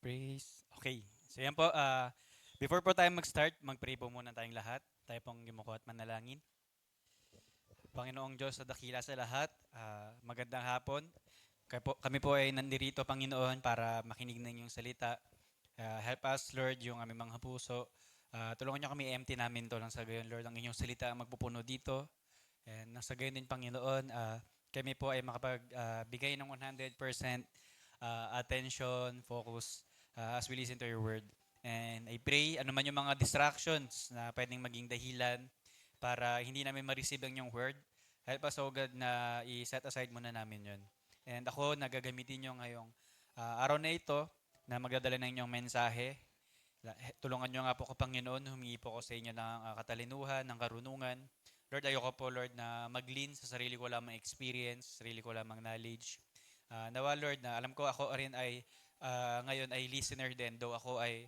Praise. Okay. So yan po, before po tayo mag-start, mag-pray po muna tayong lahat. Tayo pong yumuko at manalangin. Panginoong Diyos sa dakila sa lahat, magandang hapon. Kami po ay nandirito, Panginoon, para makinig ng iyong salita. Help us, Lord, yung aming mga puso. Tulungan niyo kami empty namin to lang sa gayon, Lord, ang inyong salita ang magpupuno dito. And nasa gayon din, Panginoon, kami po ay makapagbigay ng 100% attention, focus as we listen to your word. And I pray, ano man yung mga distractions na pwedeng maging dahilan para hindi namin ma-receive ang yung word, help us, oh God, na i-set aside muna namin yun. And ako, nagagamitin nyo ngayong araw na ito na magdadala ng inyong mensahe. Tulungan nyo nga po ko, Panginoon, humingi po ko sa inyo ng katalinuhan, ng karunungan. Lord, ayoko po, Lord, na mag-lean sa sarili ko lamang experience, sarili ko lamang knowledge. Nawa, Lord, na alam ko ako rin ay ngayon ay listener din, though ako ay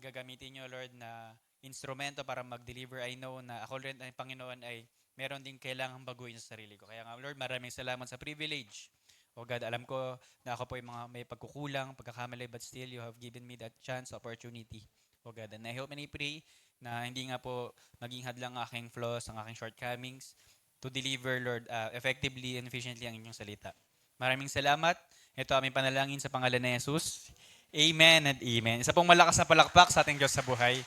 gagamitin nyo, Lord, na instrumento para mag-deliver. I know na ako rin ay Panginoon ay meron din kailangang baguhin sa sarili ko. Kaya nga, Lord, maraming salamat sa privilege. O God, alam ko na ako po ay mga may pagkukulang, pagkakamali, but still you have given me that chance, opportunity. O God, and I hope and I pray na hindi nga po maging hadlang ang aking flaws, ang aking shortcomings to deliver, Lord, effectively and efficiently ang inyong salita. Maraming salamat. Ito aming panalangin sa pangalan ni Jesus. Amen and amen. Isa pong malakas na palakpak sa ating Diyos sa buhay.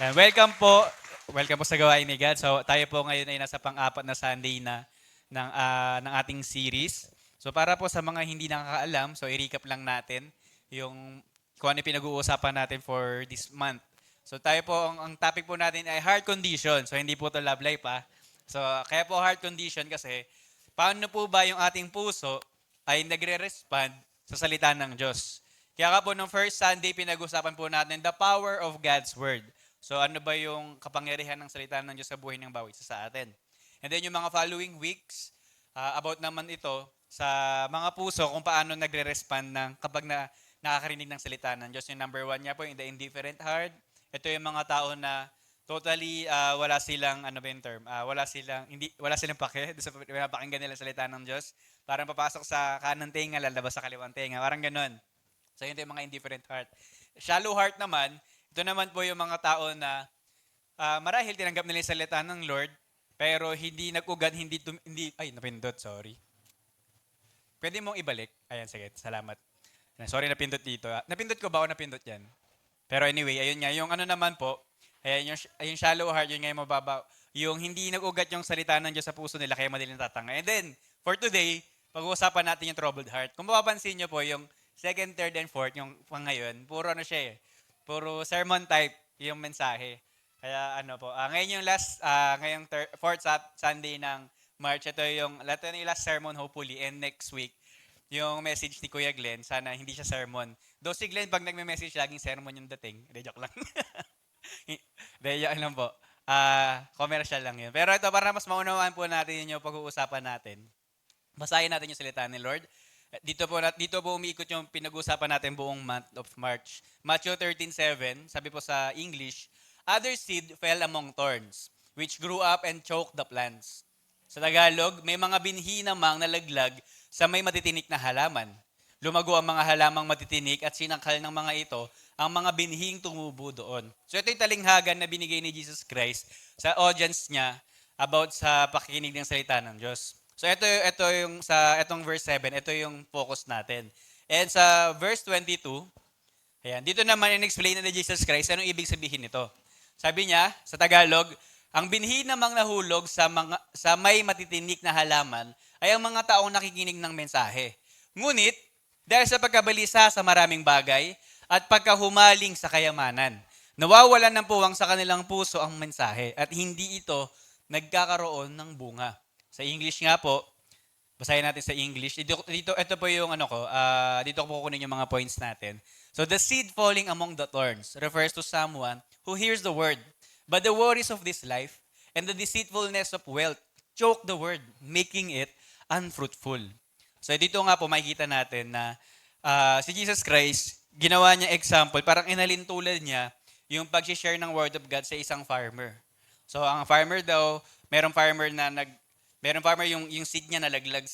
And welcome po. Welcome po sa gawain ni God. So tayo po ngayon ay nasa pang-apat na Sunday na ng ating series. So para po sa mga hindi nakakaalam, so i-recap lang natin yung kung ano yung pinag-uusapan natin for this month. So tayo po, ang topic po natin ay heart condition. So hindi po to love life pa. So kaya po heart condition kasi paano po ba yung ating puso ay nagre-respond sa salita ng Diyos. Kaya ka po nung first Sunday pinag-usapan po natin the power of God's Word. So ano ba yung kapangyarihan ng salita ng Diyos sa buhay ng bawat isa sa atin. And then yung mga following weeks, about naman ito sa mga puso kung paano nagre-respond kapag nakakarinig ng salita ng Diyos. Yung number one niya po, yung the indifferent heart. Ito yung mga tao na totally wala silang ano ba yung term? Wala silang pake sa pinapakinggan nila salita ng Diyos. Parang papasok sa kanang tenga, lalabas sa kaliwang tenga. Parang ganun. So yun yung mga indifferent heart. Shallow heart naman, ito naman po yung mga tao na marahil tinanggap nila yung salita ng Lord, pero hindi nag-ugat, ay, napindot, sorry. Pwede mong ibalik. Ayan, sige, salamat. Sorry, napindot dito. Napindot ko ba o napindot yan? Pero anyway, ayun nga, yung ano naman po, ayan, yung shallow heart, yun nga yung mababa, yung hindi nag-ugat yung salita ng Diyos sa puso nila, kaya madaling tatanga. And then, for today, pag-uusapan natin yung troubled heart. Kung mapapansin nyo po, yung second, third, and fourth, yung pang ngayon, puro ano siya eh, puro sermon type yung mensahe. Kaya ano po, ngayon yung ngayong fourth Sunday ng March, ito yung last sermon hopefully, and next week, yung message ni Kuya Glenn, sana hindi siya sermon. Though si Glenn, pag nagme-message, laging sermon yung dating. Hindi, joke lang. Hindi, joke lang po. Commercial lang yun. Pero ito, para mas maunawaan po natin yun yung pag-uusapan natin. Basahin natin yung salita ni Lord. Dito po umiikot yung pinag-uusapan natin buong month of March. Matthew 13:7, sabi po sa English, other seed fell among thorns, which grew up and choked the plants. Sa Tagalog, may mga binhi namang nalaglag sa may matitinik na halaman. Lumago ang mga halamang matitinik at sinangkal ng mga ito ang mga binhing tumubo doon. So ito yung talinghagan na binigay ni Jesus Christ sa audience niya about sa pakikinig ng salita ng Diyos. So ito yung sa itong verse 7, ito yung focus natin. And sa verse 22, ayan, dito naman in-explain na ni Jesus Christ anong ibig sabihin nito. Sabi niya sa Tagalog, ang binhi namang nahulog sa may matitinik na halaman ay ang mga taong nakikinig ng mensahe. Ngunit, dahil sa pagkabalisa sa maraming bagay at pagkahumaling sa kayamanan, nawawalan ng puwang sa kanilang puso ang mensahe at hindi ito nagkakaroon ng bunga. Sa English nga po, basahin natin sa English. Ito po yung dito ko po kukunin yung mga points natin. So the seed falling among the thorns refers to someone who hears the word, but the worries of this life and the deceitfulness of wealth choke the word, making it unfruitful. So dito nga po makikita natin na si Jesus Christ, ginawa niya example, parang inalintulan niya yung pag-share ng word of God sa isang farmer. So ang farmer daw, merong farmer yung seed niya nalaglag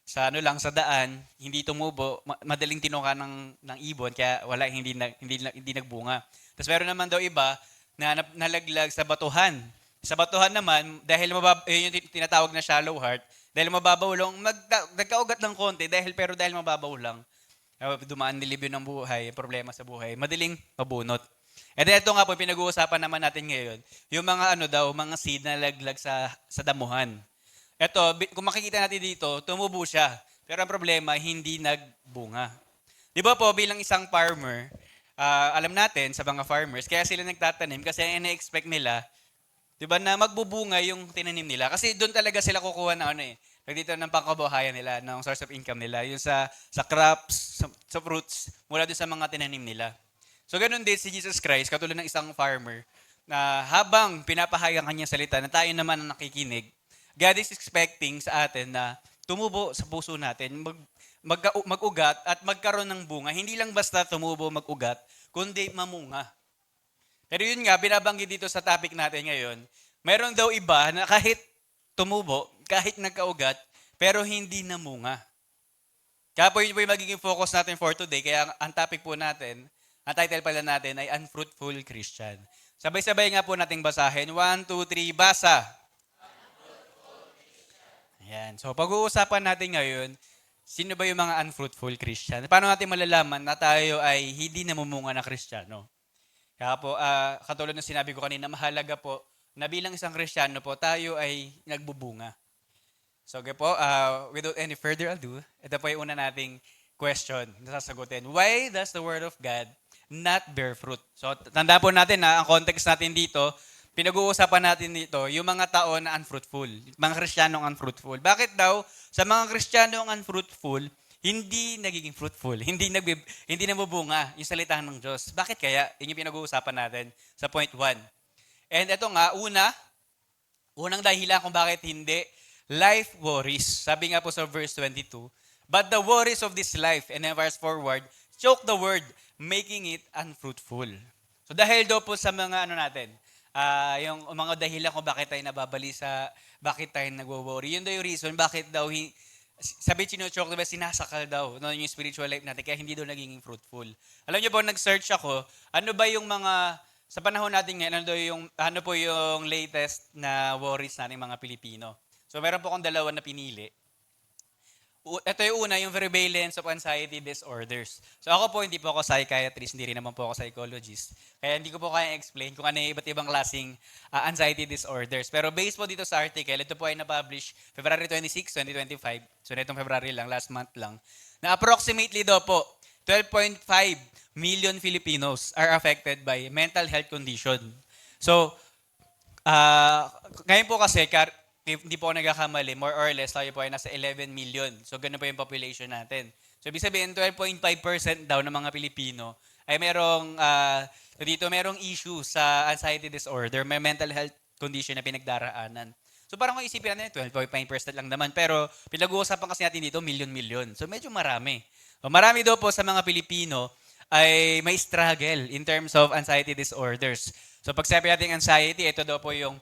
sa ano lang sa daan, hindi tumubo, madaling tinuka ng ibon kaya wala hindi nagbunga. Tapos meron naman daw iba na nalaglag sa batuhan. Sa batuhan naman dahil yun yung tinatawag na shallow heart, dahil mababaw lang, nagkaugat ng konti dahil mababaw lang. Dumaan nilibyo ng buhay, problema sa buhay, madaling mabunot. And then ito nga po, pinag-uusapan naman natin ngayon, yung mga ano daw, mga seed na laglag sa damuhan. Ito, kung makikita natin dito, tumubo siya. Pero ang problema, hindi nagbunga. Di ba po, bilang isang farmer, alam natin sa mga farmers, kaya sila nagtatanim kasi ina-expect nila, di ba, na magbubunga yung tinanim nila. Kasi doon talaga sila kukuha ng ano eh, dito ng pangkabuhayan nila, ng source of income nila, yung sa crops, sa fruits, mula doon sa mga tinanim nila. So ganun din si Jesus Christ, katulad ng isang farmer, na habang pinapahayag ang kanyang salita na tayo naman ang nakikinig, God is expecting sa atin na tumubo sa puso natin, mag-ugat at magkaroon ng bunga. Hindi lang basta tumubo, mag-ugat, kundi mamunga. Pero yun nga, binabanggit dito sa topic natin ngayon, mayroon daw iba na kahit tumubo, kahit nagkaugat, pero hindi namunga. Kaya po yun po yung magiging focus natin for today. Kaya ang topic po natin, ang title pala natin ay Unfruitful Christian. Sabay-sabay nga po nating basahin. 1, 2, 3, basa! Ayan. So pag-uusapan natin ngayon, sino ba yung mga unfruitful Christian? Paano natin malalaman na tayo ay hindi namumunga na Kristiyano? Kaya po, katulad ng sinabi ko kanina, mahalaga po na bilang isang Kristiyano po, tayo ay nagbubunga. So, okay po, without any further ado, ito po yung una nating question na sasagutin. Why does the Word of God not bear fruit? So, tanda po natin na ang context natin dito, pinag-uusapan natin dito, yung mga tao na unfruitful, mga Kristiyanong unfruitful. Bakit daw sa mga Kristiyanong unfruitful, hindi nagiging fruitful, hindi nabubunga yung salita ng Diyos? Bakit kaya? Yun yung pinag-uusapan natin sa point 1. And ito nga, unang dahilan kung bakit hindi, life worries. Sabi nga po sa verse 22, but the worries of this life, and then verse forward, choke the word, making it unfruitful. So dahil daw po sa mga yung mga dahilan kung bakit tayo nababalisa, bakit tayo nagwo-worry, yun daw yung reason, bakit daw, sabi chino-choke, diba, sinasakal daw yung spiritual life natin, kaya hindi daw naging fruitful. Alam niyo po, nag-search ako, ano ba yung mga, sa panahon natin ngayon, ano po yung latest na worries natin mga Pilipino? So meron po akong dalawa na pinili. Ito yung una, yung prevalence of anxiety disorders. So ako po, hindi po ako psychiatrist, hindi rin naman po ako psychologist. Kaya hindi ko po kaya explain kung ano yung iba't ibang klaseng anxiety disorders. Pero based po dito sa article, ito po ay na-publish February 26, 2025. So nitong February lang, last month lang. Na approximately daw po, 12.5 million Filipinos are affected by mental health condition. So, ngayon po kasi, hindi po ako nagkakamali, more or less, tayo po ay nasa 11 million. So, ganun po yung population natin. So, ibig sabihin, 12.5% daw ng mga Pilipino ay merong issue sa anxiety disorder, may mental health condition na pinagdaraanan. So, parang kung isipin natin, 12.5% lang naman. Pero, pinag-uusapan kasi natin dito, million-million. So, medyo marami. So, marami daw po sa mga Pilipino ay may struggle in terms of anxiety disorders. So, pag sabi natin anxiety, ito daw po yung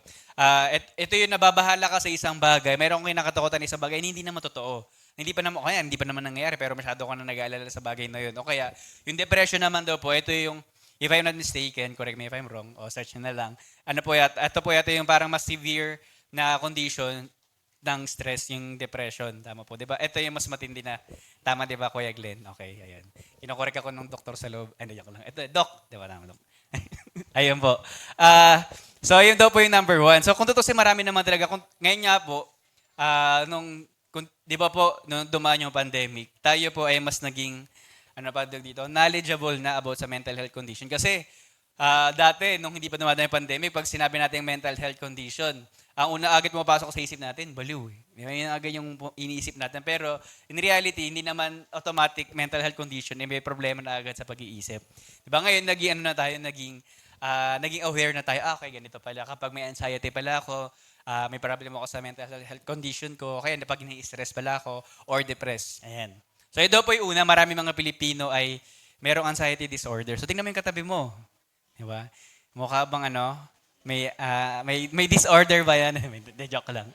ito yung nababahala ka sa isang bagay, mayroong kinakatakutan sa isang bagay, hindi naman totoo. Hindi pa naman nangyayari, pero masyado ka na nag-aalala sa bagay na yun. O kaya, yung depression naman daw po, ito yung, if I'm not mistaken, correct me if I'm wrong, o search na lang, ito po yata yung parang mas severe na condition ng stress, yung depression. Tama po, di ba? Ito yung mas matindi na, tama di ba, Kuya Glenn? Okay, ayan. Kinokorek ako ng doktor sa loob. Ano, ko lang. Ito, doc. Di ba, tama, doc? Ayun po. So, yun daw po yung number 1. So, kung tutusin, marami naman talaga. Ngayon nga po, di ba po, nung dumaan yung pandemic, tayo po ay mas naging, knowledgeable na about sa mental health condition. Kasi, dati, nung hindi pa dumadaan yung pandemic, pag sinabi natin mental health condition, ang una agad pumapasok sa isip natin, baliw. Yun agad yung iniisip natin. Pero, in reality, hindi naman automatic mental health condition, may problema na agad sa pag-iisip. Diba ngayon, naging aware na tayo, okay, ganito pala. Kapag may anxiety pala ako, may problem ako sa mental health condition ko, kaya pag ini-stress pala ako, or depressed. Ayan. So, ito po yung una, marami mga Pilipino ay merong anxiety disorder. So, tingnan mo yung katabi mo. Diba? Mukha bang may disorder ba yan? Joke lang.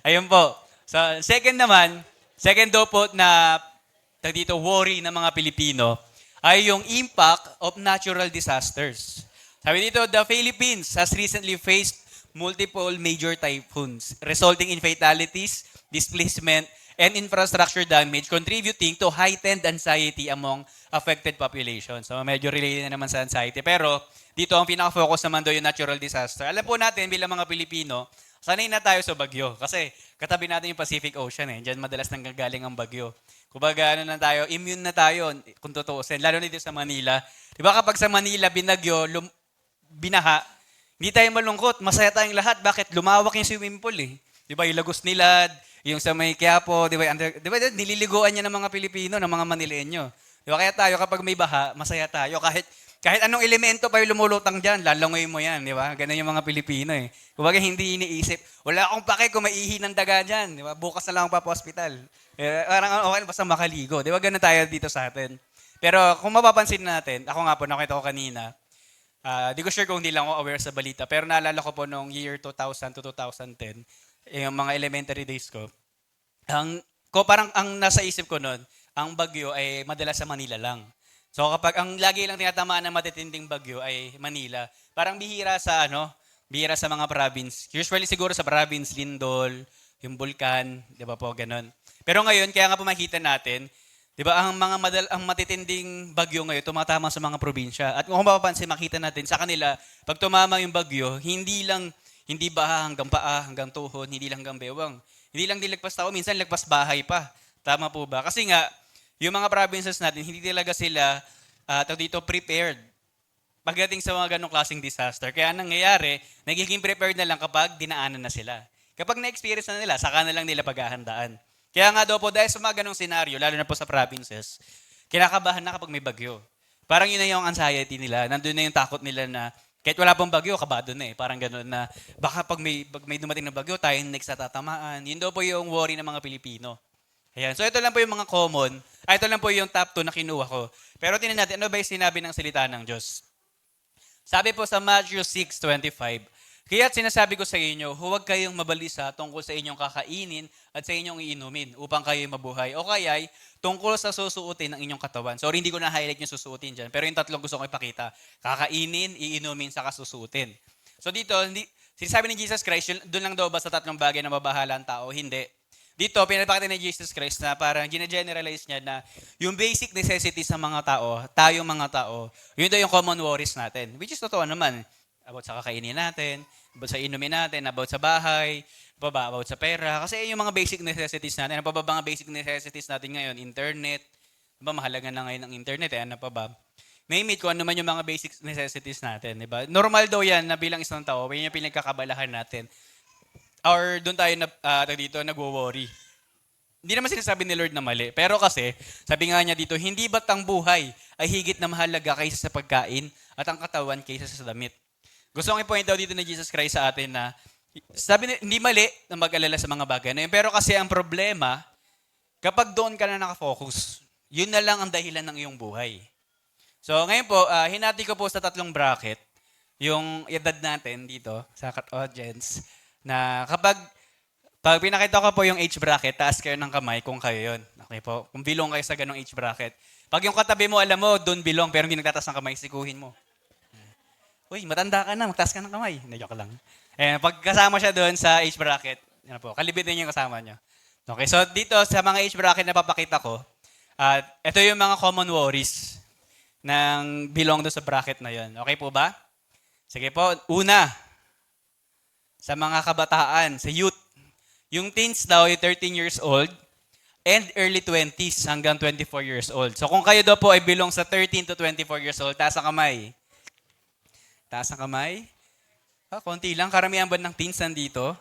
Ayun po. So, second naman, Second daw po na dito worry ng mga Pilipino ay yung impact of natural disasters. Sabi dito, the Philippines has recently faced multiple major typhoons resulting in fatalities, displacement, and infrastructure damage contributing to heightened anxiety among affected population. So medyo related na naman sa anxiety. Pero dito ang pinaka-focus naman doon yung natural disaster. Alam po natin bilang mga Pilipino, sanay na tayo sa bagyo. Kasi katabi natin yung Pacific Ocean eh. Diyan madalas nanggagaling ang bagyo. Kumbaga ano na tayo, immune na tayo kung tutuusin. Lalo na dito sa Manila. Di ba kapag sa Manila binagyo, binaha, hindi tayo malungkot. Masaya tayong lahat. Bakit? Lumawak yung swimming pool eh. Di ba yung Lagos Nilad, yung sa may Quiapo, di ba, nililiguan niya ng mga Pilipino, ng mga Manileño. Di ba? Kaya tayo kapag may baha, masaya tayo. Kahit anong elemento pa yung lumulutang dyan, lalangoy mo yan, di ba? Ganun yung mga Pilipino eh. Kumbaga hindi iniisip, wala akong pake kung maihi ng daga dyan, di ba? Bukas na lang ako pa-hospital. Parang okay, basta makaligo. Di ba? Ganun tayo dito sa atin. Pero kung mapapansin natin, ako nga po, nakita ko kanina, di ko sure kung hindi lang ako aware sa balita, pero naalala ko po noong year 2000 to 2010, yung mga elementary days ko, parang ang nasa isip ko noon, ang bagyo ay madalas sa Manila lang. So kapag ang lagi lang tinatamaan ng matitinding bagyo ay Manila, parang bihira sa mga province. Usually siguro sa province, Lindol, yung Bulkan, di ba po, ganun. Pero ngayon, kaya nga po makita natin, di ba, ang matitinding bagyo ngayon tumatama sa mga probinsya. At kung mapapansin, makita natin sa kanila, pag tumama yung bagyo, hindi baha hanggang paa, hanggang tuhod, hindi lang hanggang bewang. Hindi lang dilagpas tao, minsan lagpas bahay pa. Tama po ba? Kasi nga, yung mga provinces natin, hindi talaga sila prepared pagdating sa mga ganong klaseng disaster. Kaya nangyayari, nagiging prepared na lang kapag dinaanan na sila. Kapag na-experience na nila, saka na lang nila paghahandaan. Kaya nga daw po, dahil sa mga ganong senaryo, lalo na po sa provinces, kinakabahan na kapag may bagyo. Parang yun na yung anxiety nila. Nandun na yung takot nila na kahit wala pang bagyo, kabado na eh. Parang gano'n na baka pag may dumating na bagyo, tayo next na tatamaan. Yun daw po yung worry ng mga Pilipino. Ayan. So ito lang po yung mga common. Ito lang po yung top 2 na kinuha ko. Pero tingnan natin, ano ba yung sinabi ng salita ng Diyos? Sabi po sa Matthew 6:25, kaya't sinasabi ko sa inyo, huwag kayong mabalisa tungkol sa inyong kakainin at sa inyong iinumin upang kayo mabuhay. O kaya'y tungkol sa susuotin ng inyong katawan. Sorry, hindi ko na-highlight yung susuotin dyan. Pero yung tatlong gusto ko ipakita. Kakainin, iinumin, saka susuotin. So dito, sinasabi ni Jesus Christ, doon lang daw ba sa tatlong bagay na mabahala ang tao? Hindi. Dito, pinapakita ni Jesus Christ na parang gina-generalize niya na yung basic necessities ng mga tao, tayong mga tao, yun daw yung common worries natin. Which is totoo naman. About sa kakainin natin, about sa inumin natin, about sa bahay, about sa pera. Kasi yung mga basic necessities natin. Ano pa ba mga basic necessities natin ngayon? Internet. Diba, mahalaga na ngayon ang internet. Ano pa ba? Name it kung ano man yung mga basic necessities natin. Diba? Normal daw yan na bilang isang tao, yun yung pinagkakabalahan natin. Or doon tayo nagwo-worry. Hindi naman sinasabi ni Lord na mali. Pero kasi, sabi nga niya dito, hindi ba't ang buhay ay higit na mahalaga kaysa sa pagkain at ang katawan kaysa sa damit? Gusto kong i-point out dito ni Jesus Christ sa atin na hindi mali na mag-alala sa mga bagay na yun. Pero kasi ang problema, kapag doon ka na nakafocus, yun na lang ang dahilan ng iyong buhay. So ngayon po, hinati ko po sa tatlong bracket yung edad natin dito sa audience na pag pinakita ko po yung age bracket, taas kayo ng kamay kung kayo yun. Okay po? Kung bilong kayo sa ganong age bracket. Pag yung katabi mo, alam mo, doon bilong, pero hindi nagtataas ng kamay, sikuhin mo. Uy, matanda ka na, magtaas ka ng kamay. Joke lang. Pag kasama siya doon sa age bracket, yan po, kalibitin niyo yung kasama niyo. Okay, so dito sa mga age bracket na papakita ko, ito yung mga common worries ng belong doon sa bracket na yon. Okay po ba? Sige po, una, sa mga kabataan, sa youth. Yung teens daw, yung 13 years old, and early 20s hanggang 24 years old. So kung kayo daw po ay belong sa 13 to 24 years old, taas ang kamay. Taas ang kamay. Konti lang. Karamihan ba ng teens nandito?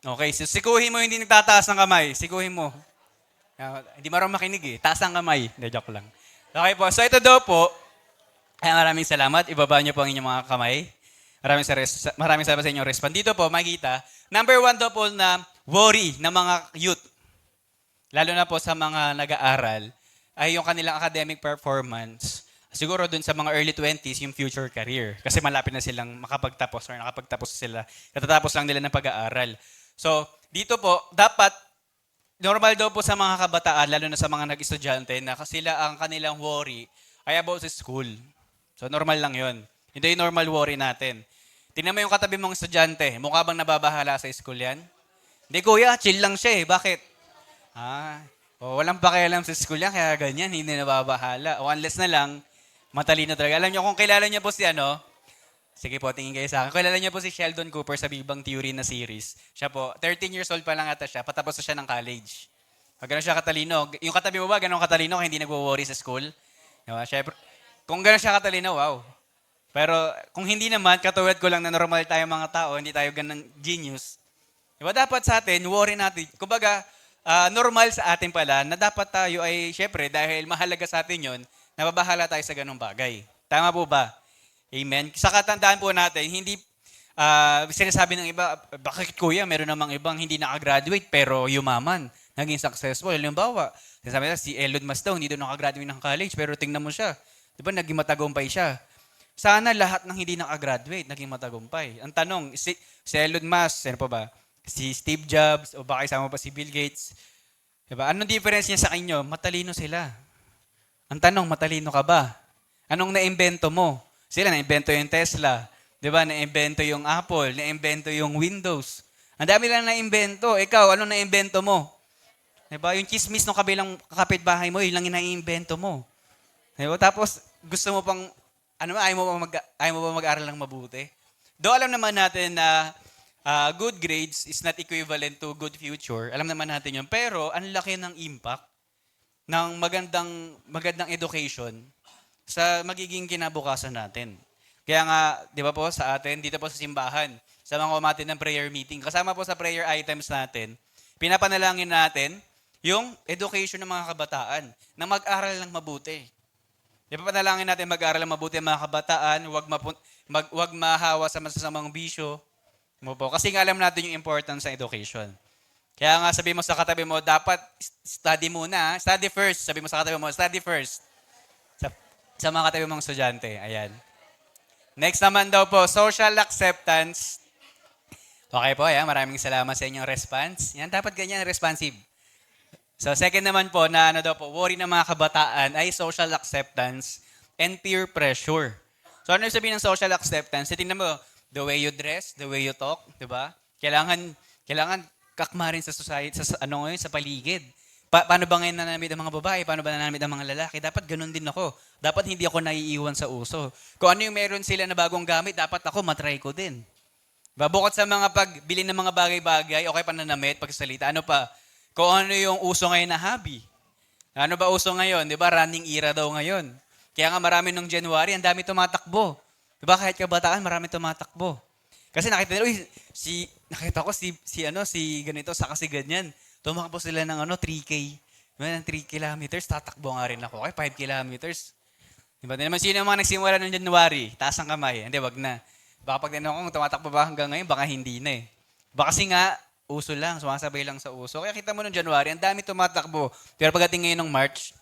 Okay, so sikuhin mo hindi nagtataas ng kamay. Sikuhin mo. Hindi marunong makinig eh. Taas ang kamay. Hindi, joke lang. Okay po. So ito daw po, maraming salamat. Ibaba niyo po ang inyong mga kamay. Maraming salamat sa inyong response. Dito po, makikita. Number 1 daw po na worry ng mga youth. Lalo na po sa mga nag-aaral, ay yung kanilang academic performance. Siguro dun sa mga early 20s, yung future career. Kasi malapit na silang makapagtapos or nakapagtapos sila. Katatapos lang nila ng pag-aaral. So, dito po, dapat normal daw po sa mga kabataan, lalo na sa mga nag-estudyante, na sila ang kanilang worry ay about sa school. So normal lang yon. Hindi yung normal worry natin. Tingnan mo yung katabi mong estudyante, mukha bang nababahala sa school yan? Hindi kuya, chill lang siya eh. Bakit? Walang pakialam sa school yan, kaya ganyan, hindi nababahala. O unless na lang, matalino talaga. Alam niyo, kung kilala niyo po si ano, sige po, tingin kayo sa akin. Kilala niyo po si Sheldon Cooper sa Big Bang Theory na series. Siya po, 13 years old pa lang ata siya, patapos na siya ng college. Pag gano'n siya katalino, yung katabi mo ba, gano'n katalino, kaya hindi nagwo-worry sa school? Diba? Syempre, kung gano'n siya katalino, wow. Pero kung hindi naman, katulad ko lang na normal tayo mga tao, hindi tayo ganang genius. Diba dapat sa atin, worry natin. Kumbaga, normal sa atin pala na dapat tayo ay, syempre, dahil mahalaga sa atin yon, nababahala tayo sa ganong bagay. Tama po ba? Amen. Sa katandaan po natin, hindi sinasabi ng iba, bakit kuya, meron namang ibang hindi nakagraduate pero yumaman, naging successful. Halimbawa, sinasabi nila, si Elon Musk daw, hindi daw nakagraduate ng college, pero tingnan mo siya. Di ba, naging matagumpay siya. Sana lahat ng hindi nakagraduate, naging matagumpay. Ang tanong, si Elon Musk, ano pa ba? Si Steve Jobs, o baka isama pa si Bill Gates. Diba? Anong difference niya sa inyo? Matalino sila. Ang tanong, matalino ka ba? Anong naimbento mo? Sila, naimbento yung Tesla. Diba? Naimbento yung Apple. Naimbento yung Windows. Ang dami lang naimbento. Ikaw, anong naimbento mo? Diba? Yung chismis ng kabilang kapitbahay mo, yun lang yung naimbento mo. Diba? Tapos, gusto mo pang, ayaw mo ba mag-aral ng mabuti? Do alam naman natin na good grades is not equivalent to good future. Alam naman natin yun. Pero, ang laki ng impact ng magandang education sa magiging kinabukasan natin. Kaya nga, di ba po, sa atin, dito po sa simbahan, sa mga umatin ng prayer meeting, kasama po sa prayer items natin, pinapanalangin natin yung education ng mga kabataan na mag-aral ng mabuti. Ipapanalangin natin mag-aral ng mabuti ang mga kabataan, wag mahawa sa masasamang bisyo. Kasi nga alam natin yung importance ng education. Kaya nga sabi mo sa katabi mo, dapat study muna. Study first. Sabi mo sa katabi mo, study first. Sa mga katabi mong estudyante. Ayan. Next naman daw po, social acceptance. Okay po, ayan. Maraming salamat sa inyong response. Yan, dapat ganyan, responsive. So second naman po, na ano daw po, worry ng mga kabataan ay social acceptance and peer pressure. So ano yung sabihin ng social acceptance? Tingnan mo, the way you dress, the way you talk, di ba? Kailangan kakma rin sa society, sa paligid. Paano ba ngayon nananamit ang mga babae? Paano ba nananamit ang mga lalaki? Dapat ganun din ako. Dapat hindi ako naiiwan sa uso. Kung ano yung meron sila na bagong gamit, dapat ako matry ko din. Bukod sa mga pagbili ng mga bagay-bagay, okay pananamit, pagsasalita, ano pa? Kung ano yung uso ngayon na hobby. Ano ba uso ngayon? Di ba? Running era daw ngayon. Kaya nga marami nung January, ang dami tumatakbo. Di ba? Kahit kabataan, marami tumatakbo. Kasi nakita nila, nakita ko si ganito, sa kasi ganyan. Tumakbo sila ng 3K. Ng 3 kilometers, tatakbo nga rin ako. Okay, 5 kilometers. Diba? Di naman sino yung mga nagsimula noong January? Taas ang kamay. Hindi, wag na. Baka pag tinanong ko, tumatakbo ba hanggang ngayon? Baka hindi na eh. Baka kasi nga, uso lang, sumasabay lang sa uso. Kaya kita mo noong January, ang dami tumatakbo. Pero pagdating ngayon ng March,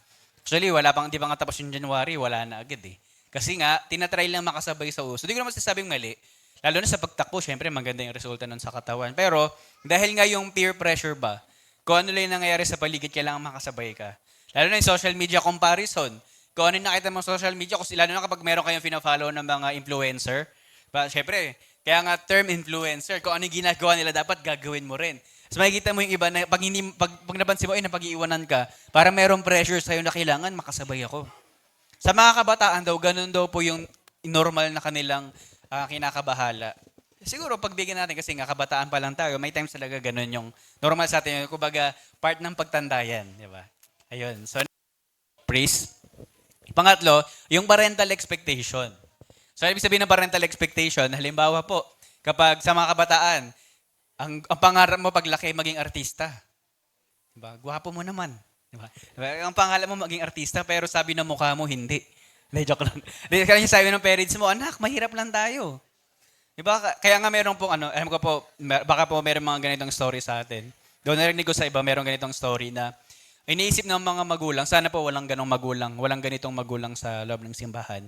actually, di pa nga tapos yung January, wala na agad eh. Kasi nga, tinatry lang makasabay sa uso. Hindi ko naman sasabing mali. Lalo na sa pagtakbo, syempre maganda yung resulta nun sa katawan. Pero, dahil nga yung peer pressure ba, kung ano lang yung nangyayari sa paligid, kailangan makasabay ka. Lalo na yung social media comparison. Kung ano yung nakita mo sa social media, lalo na kapag meron kayong fina-follow ng mga influencer. Syempre, kaya nga term influencer, kung ano yung ginagawa nila, dapat gagawin mo rin. So makikita mo yung iba na pag napansin mo, napag-iiwanan ka, para merong pressure sa'yo na kailangan makasabay ako. Sa mga kabataan daw, ganun daw po yung normal na kanilang kinakabahala. Siguro pagbigyan natin kasi nga kabataan pa lang tayo, may times talaga ganun yung normal sa atin. Kumbaga, part ng pagtanda yan. Di ba? Ayun. So, praise. Pangatlo, yung parental expectation. So, ibig sabihin ng parental expectation, halimbawa po, kapag sa mga kabataan, ang pangarap mo paglaki maging artista. Diba? Gwapo mo naman. Diba? Ang pangarap mo maging artista, pero sabi ng mukha mo, hindi. Hindi, joke lang. Kaya sabi ng parents mo, anak, mahirap lang tayo. Diba? Kaya nga meron pong alam ko po, baka po meron mga ganitong story sa atin. Doon narinig ko sa iba, meron ganitong story na iniisip ng mga magulang, sana po walang ganitong magulang sa loob ng simbahan.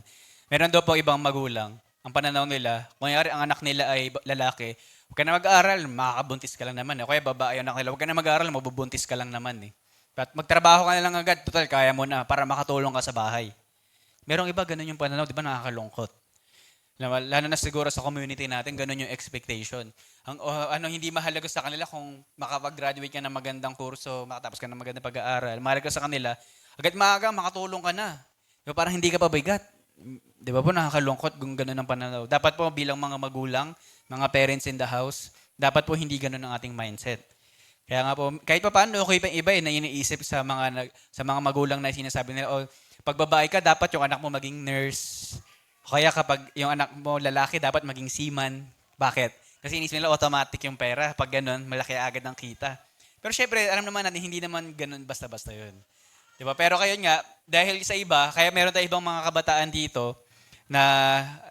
Meron daw po ibang magulang, ang pananaw nila, kung ang anak nila ay lalaki, Huwag ka na mag-aaral, makakabuntis ka lang naman. O kaya babae na kanila, huwag ka na mag-aaral, mabubuntis ka lang naman eh. At magtrabaho ka na lang agad, total, kaya mo na, para makatulong ka sa bahay. Merong iba, ganun yung pananaw, di ba nakakalungkot? Lalo na siguro sa community natin, ganun yung expectation. Ano hindi mahalaga sa kanila kung makapag-graduate ka ng magandang kurso, makatapos ka ng magandang pag-aaral. Mahalaga sa kanila, agad maaga, makatulong ka na. Diba, parang hindi ka pabigat. Di ba po, nakakalungkot kung ganun ang pananaw. Dapat po bilang mga magulang, mga parents in the house, dapat po hindi ganun ang ating mindset. Kaya nga po, kahit pa paano, okay pa yung iba na iniisip sa mga magulang na sinasabi nila, pag babae ka, dapat yung anak mo maging nurse. O kaya kapag yung anak mo lalaki, dapat maging seaman. Bakit? Kasi inisip nila automatic yung pera. Pag ganun, malaki agad ang kita. Pero syempre, alam naman natin, hindi naman ganun basta-basta yun. Diba? Pero kayo nga, dahil sa iba, kaya meron tayong ibang mga kabataan dito na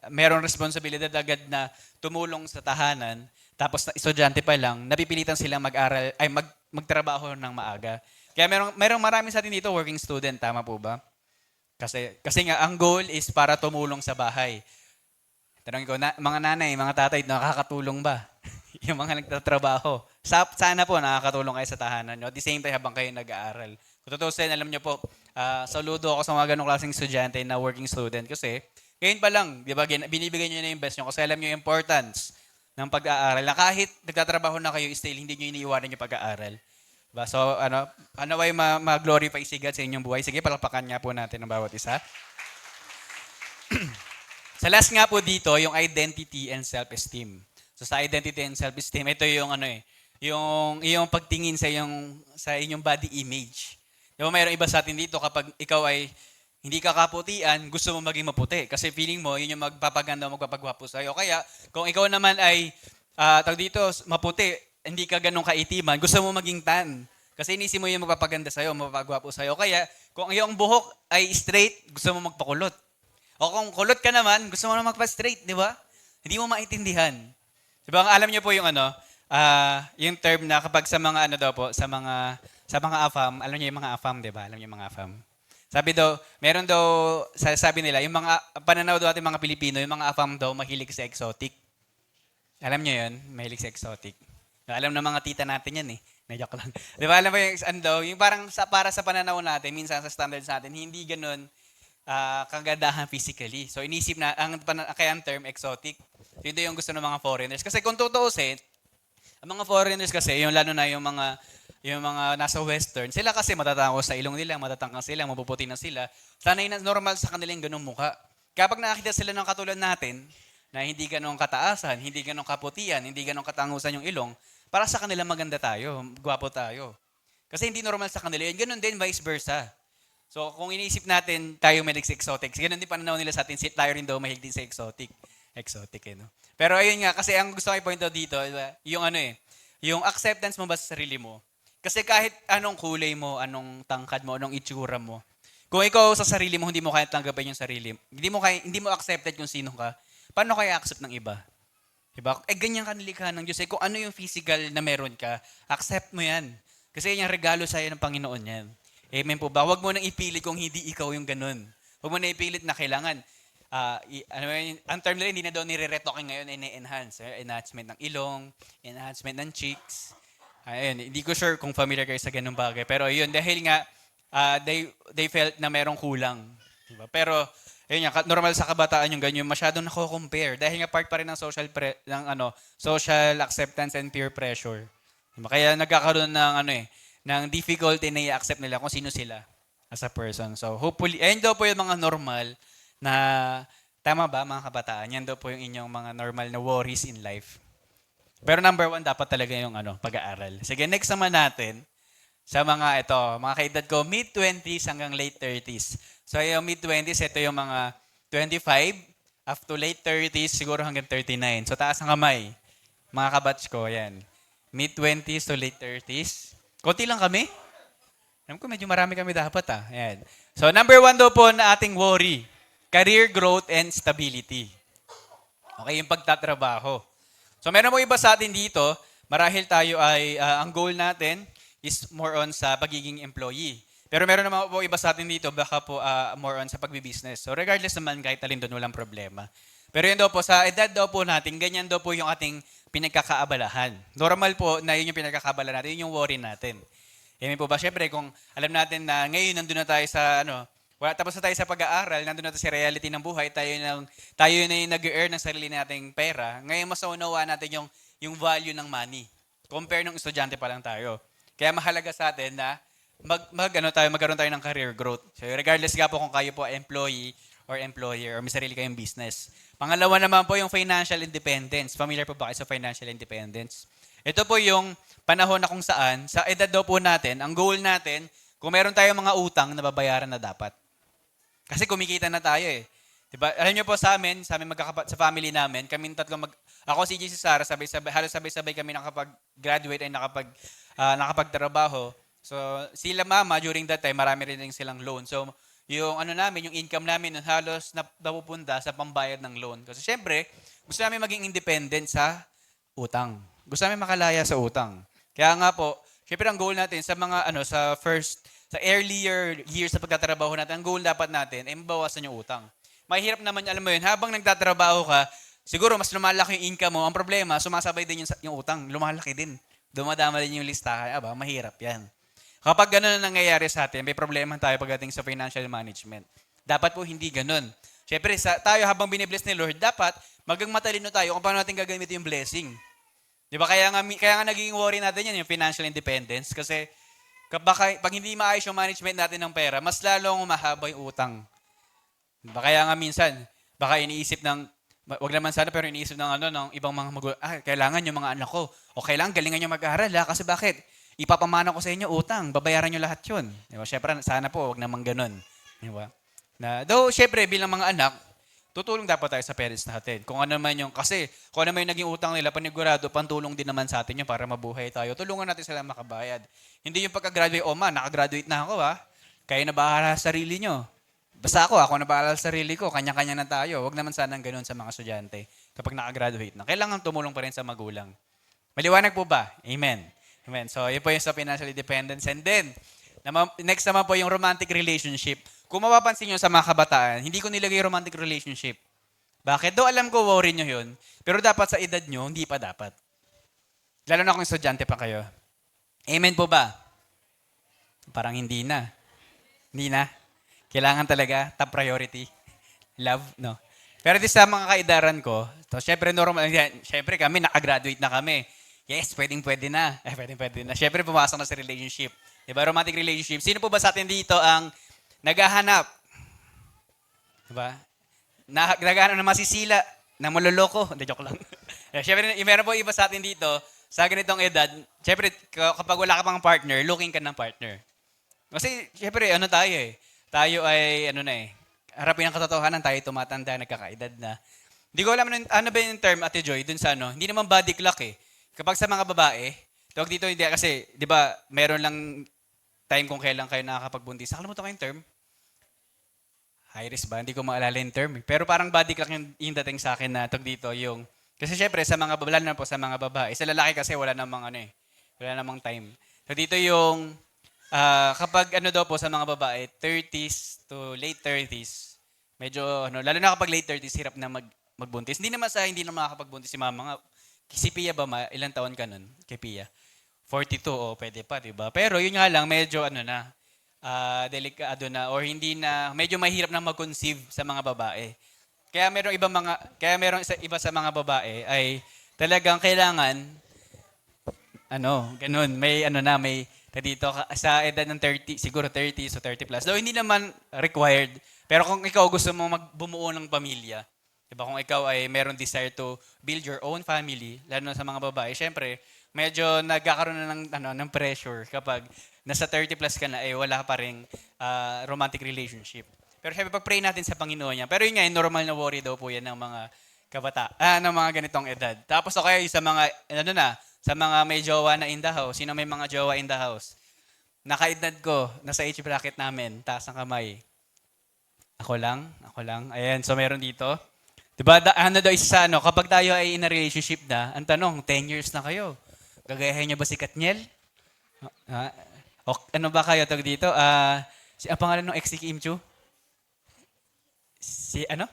meron responsibilidad agad na tumulong sa tahanan, tapos na estudyante pa lang, napipilitan silang mag-aral, magtrabaho ng maaga. Kaya merong marami sa atin dito working student, tama po ba? Kasi nga, ang goal is para tumulong sa bahay. Tanong ko, mga nanay, mga tatay, nakakatulong ba? Yung mga nagtatrabaho. Sana po nakakatulong kayo sa tahanan nyo. At the same time, habang kayo nag-aaral. Kung tutusin, alam nyo po, saludo ako sa mga ganong klaseng estudyante na working student. Kasi, ngayon pa lang, di ba, binibigay nyo na yung best nyo kasi alam nyo yung importance ng pag-aaral. Na kahit nagtatrabaho na kayo, still, hindi nyo iniiwanan yung pag-aaral. Diba? So, ay ma-glorify si God sa inyong buhay. Sige, palakpakan nga po natin ang bawat isa. Sa last nga po dito, yung identity and self-esteem. So, sa identity and self-esteem, ito yung yung pagtingin sa inyong body image. Diba, mayroong iba sa atin dito kapag ikaw ay hindi ka kaputian, gusto mo maging maputi. Kasi feeling mo, yun yung magpapaganda o magpapagwapo sa'yo. Kaya, kung ikaw naman ay, dito, maputi, hindi ka ganun kaitiman, gusto mo maging tan. Kasi inisip mo yung magpapaganda sa'yo, magpapagwapo sa'yo. Kaya, kung yung buhok ay straight, gusto mo magpakulot. O kung kulot ka naman, gusto mo na magpa-straight, di ba? Hindi mo maintindihan. Diba, alam niyo po yung yung term na kapag sa mga sa mga AFAM, alam niyo yung mga AFAM, di ba? Alam niyo yung mga AFAM. Sabi daw, meron daw, sabi nila, yung mga pananaw daw ating mga Pilipino, yung mga AFAM daw mahilig sa exotic. Alam niyo yun? Mahilig sa exotic. Alam ng mga tita natin yan eh. Na-joke lang. Di ba, alam mo yung parang para sa pananaw natin, minsan sa standards natin, hindi ganun kagandahan physically. So, inisip na, kaya ang term exotic, yun daw yung gusto ng mga foreigners. Kasi kung tutuusin, ang mga foreigners kasi, yung lalo na yung mga nasa western, sila kasi matatangos sa ilong nila, matatangkang sila, mapuputi na sila. Sanay na normal sa kanila yung ganung mukha. Kapag nakakita sila ng katulad natin, na hindi ganong kataasan, hindi ganong kaputian, hindi ganong katangusan yung ilong, para sa kanila maganda tayo, gwapo tayo. Kasi hindi normal sa kanila yun. Ganon din, vice versa. So, kung iniisip natin, tayo may sa exotic, ganun din pananaw nila sa atin, tayo rin daw mahilig din sa exotic. Exotic no? Pero ayun nga, kasi ang gusto ko i-point out dito, yung yung acceptance mo ba sa sarili mo? Kasi kahit anong kulay mo, anong tangkad mo, anong itsura mo, kung ikaw sa sarili mo, hindi mo kaya tanggapin yung sarili, hindi mo accepted kung sino ka, paano kaya accept ng iba? Diba? Ganyan ka nilikha ng Diyos. Kung ano yung physical na meron ka, accept mo yan. Kasi yan yung regalo sa'yo ng Panginoon yan. Amen po ba? Huwag mo nang ipilit kung hindi ikaw yung ganun. Huwag mo nang ipilit na kailangan. Ang term nila, hindi na daw nire-retoking ngayon, enhance. Enhancement ng ilong, enhancement ng cheeks. Ayun, hindi ko sure kung familiar kayo sa ganung bagay. Pero yun, dahil nga, they felt na merong kulang. Diba? Pero, ayun nga, normal sa kabataan yung ganyan, masyadong nako-compare. Dahil nga part pa rin ng social acceptance and peer pressure. Diba? Kaya nagkakaroon ng difficulty na i-accept nila kung sino sila as a person. So, hopefully, ayun daw po yung mga normal na, tama ba mga kabataan? Yan daw po yung inyong mga normal na worries in life. Pero number one, dapat talaga yung pag-aaral. Sige, next naman natin, sa mga kaedad ko, mid-20s hanggang late 30s. So, yung mid-20s, ito yung mga 25, up to late 30s, siguro hanggang 39. So, taas ng kamay. Mga kabatch ko, yan. Mid-20s to late 30s. Konti lang kami. Alam ko, medyo marami kami dapat Ayan. So, number one daw po na ating worry, career growth and stability. Okay, yung pagtatrabaho. So, meron mo iba sa atin dito, marahil tayo ay, ang goal natin is more on sa pagiging employee. Pero meron naman po iba sa atin dito, baka po more on sa pagbibusiness. So, regardless naman, kahit alin doon, walang problema. Pero yun daw po, sa edad daw po natin, ganyan daw po yung ating pinagkakaabalahan. Normal po na yun yung pinagkakaabalahan natin, yun yung worry natin. Amen po ba? Siyempre, kung alam natin na ngayon nandun na tayo sa, wala, tapos na tayo sa pag-aaral, nandun na tayo sa reality ng buhay, tayo na yung nag-earn ng sarili nating pera, ngayon mas naunawa natin yung value ng money. Compare nung estudyante pa lang tayo. Kaya mahalaga sa atin na magkaroon tayo ng career growth. So regardless nga po kung kayo po ay employee or employer or may sarili kayong business. Pangalawa naman po yung financial independence. Familiar po ba kayo sa financial independence? Ito po yung panahon na kung saan, sa edad daw po natin, ang goal natin, kung meron tayong mga utang na babayaran na dapat. Kasi kumikita na tayo eh. Diba? Alam niyo po sa amin sa family namin, kami tatlo ako si JC Sara, halos sabay-sabay kami nakapag-graduate ay nakapagtrabaho. So, sila mama, during that time, marami rin silang loan. So, yung income namin halos napupunta sa pambayad ng loan. Kasi syempre, gusto namin maging independent sa utang. Gusto namin makalaya sa utang. Kaya nga po, syempre ang goal natin sa sa earlier years sa pagtatrabaho natin, ang goal dapat natin ay mabawasan yung utang. Mahirap naman, alam mo yun, habang nagtatrabaho ka, siguro mas lumalaki yung income mo. Ang problema, sumasabay din yung utang. Lumalaki din. Dumadama din yung listahan. Mahirap yan. Kapag gano'n na nangyayari sa atin, may problema tayo pagdating sa financial management. Dapat po hindi gano'n. Siyempre, tayo habang binibless ni Lord, dapat magang matalino tayo kung paano natin gagamitin yung blessing. Di ba? Kaya nga naging worry natin yan, yung financial independence. Kasi pag hindi maayos yung management natin ng pera, mas lalong umahaba yung utang. Di ba? Kaya nga minsan, baka iniisip wag naman sana, pero iniisip ng ibang mga magulang, kailangan yung mga anak ko, o kailangan galingan nyo mag-aaral, kasi bakit? Ipapamana ko sa inyo utang, babayaran nyo lahat yun. Di ba? Syempre, sana po, wag naman ganun. Di ba? Though, syempre, bilang mga anak, tutulong dapat tayo sa parents natin. Kung ano man yung naging utang nila, panigurado, pantulong din naman sa atin yun para mabuhay tayo. Tulungan natin sila makabayad. Hindi yung pagka-graduate, nakagraduate na ako Kayo na bahala sa sarili nyo. Basta ako na bahala sa sarili ko, kanya-kanya na tayo. Huwag naman sanang ganun sa mga estudyante kapag nakagraduate na. Kailangan tumulong pa rin sa magulang. Maliwanag po ba? Amen. Amen. So, yun po yung sa financial independence. And then, next naman po yung romantic relationship. Kung mapapansin nyo sa mga kabataan, hindi ko nilagay romantic relationship. Bakit? Though alam ko, worry nyo yun. Pero dapat sa edad nyo, hindi pa dapat. Lalo na kung estudyante pa kayo. Amen po ba? Parang hindi na. Hindi na. Kailangan talaga, top priority. Love, no? Pero di sa mga kaidaran ko, so syempre normal, syempre kami, nakagraduate na kami. Yes, pwede na. Pwede na. Syempre pumasok na sa relationship. Diba? Romantic relationship. Sino po ba sa atin dito ang naghahanap? Diba? Naghahanap na masisila, na maloloko. Hindi, joke lang. Syempre, meron po iba sa atin dito, sa ganitong edad, syempre, kapag wala ka pang partner, looking ka ng partner. Kasi, syempre, tayo ay, harapin ang katotohanan, tayo tumatanda, nagkakaedad na. Hindi ko alam ano ba yung term, Ate Joy, dun sa hindi naman body clock eh. Kapag sa mga babae, tawag dito hindi, kasi, di ba, meron lang time kung kailan kayo nakakapagbuntis. Nakalimutan ko yung term. High risk ba? Hindi ko maalala yung term. Pero parang body clock yung dating sa akin na tawag dito yung, kasi syempre, lalo na po sa mga babae, sa lalaki kasi wala namang time. So dito yung, kapag daw po sa mga babae, 30s to late 30s, medyo, lalo na kapag late 30s, hirap na magbuntis. Hindi na makakapagbuntis si mama nga. Si Pia ba, ilang taon ka nun? Kay Pia? 42, pwede pa, di ba? Pero yun nga lang, medyo delikado na, or hindi na, medyo mahirap na mag-conceive sa mga babae. Kaya merong iba sa mga babae ay talagang kailangan, ganun, may dito sa edad ng 30, siguro 30 so 30 plus. Though hindi naman required, pero kung ikaw gusto mo bumuo ng pamilya, diba, kung ikaw ay meron desire to build your own family, lalo na sa mga babae, syempre, medyo nagkakaroon na ng pressure kapag nasa 30 plus ka na, wala pa ring romantic relationship. Pero syempre, pag-pray natin sa Panginoon niya. Pero yun nga, normal na worry daw po yan ng mga ng mga ganitong edad. Tapos okay, sa mga, sa mga may jowa na in the house, sino may mga jowa in the house? Nakaedad ko, nasa age bracket namin, taas ng kamay. Ako lang. Ayan, so meron dito. Diba, isa kapag tayo ay in a relationship na, ang tanong, 10 years na kayo. Gagayahin niyo ba si Katniel? Ano ba kayo tawag dito? Ang pangalan ng ex si Kim Chu? Si ano?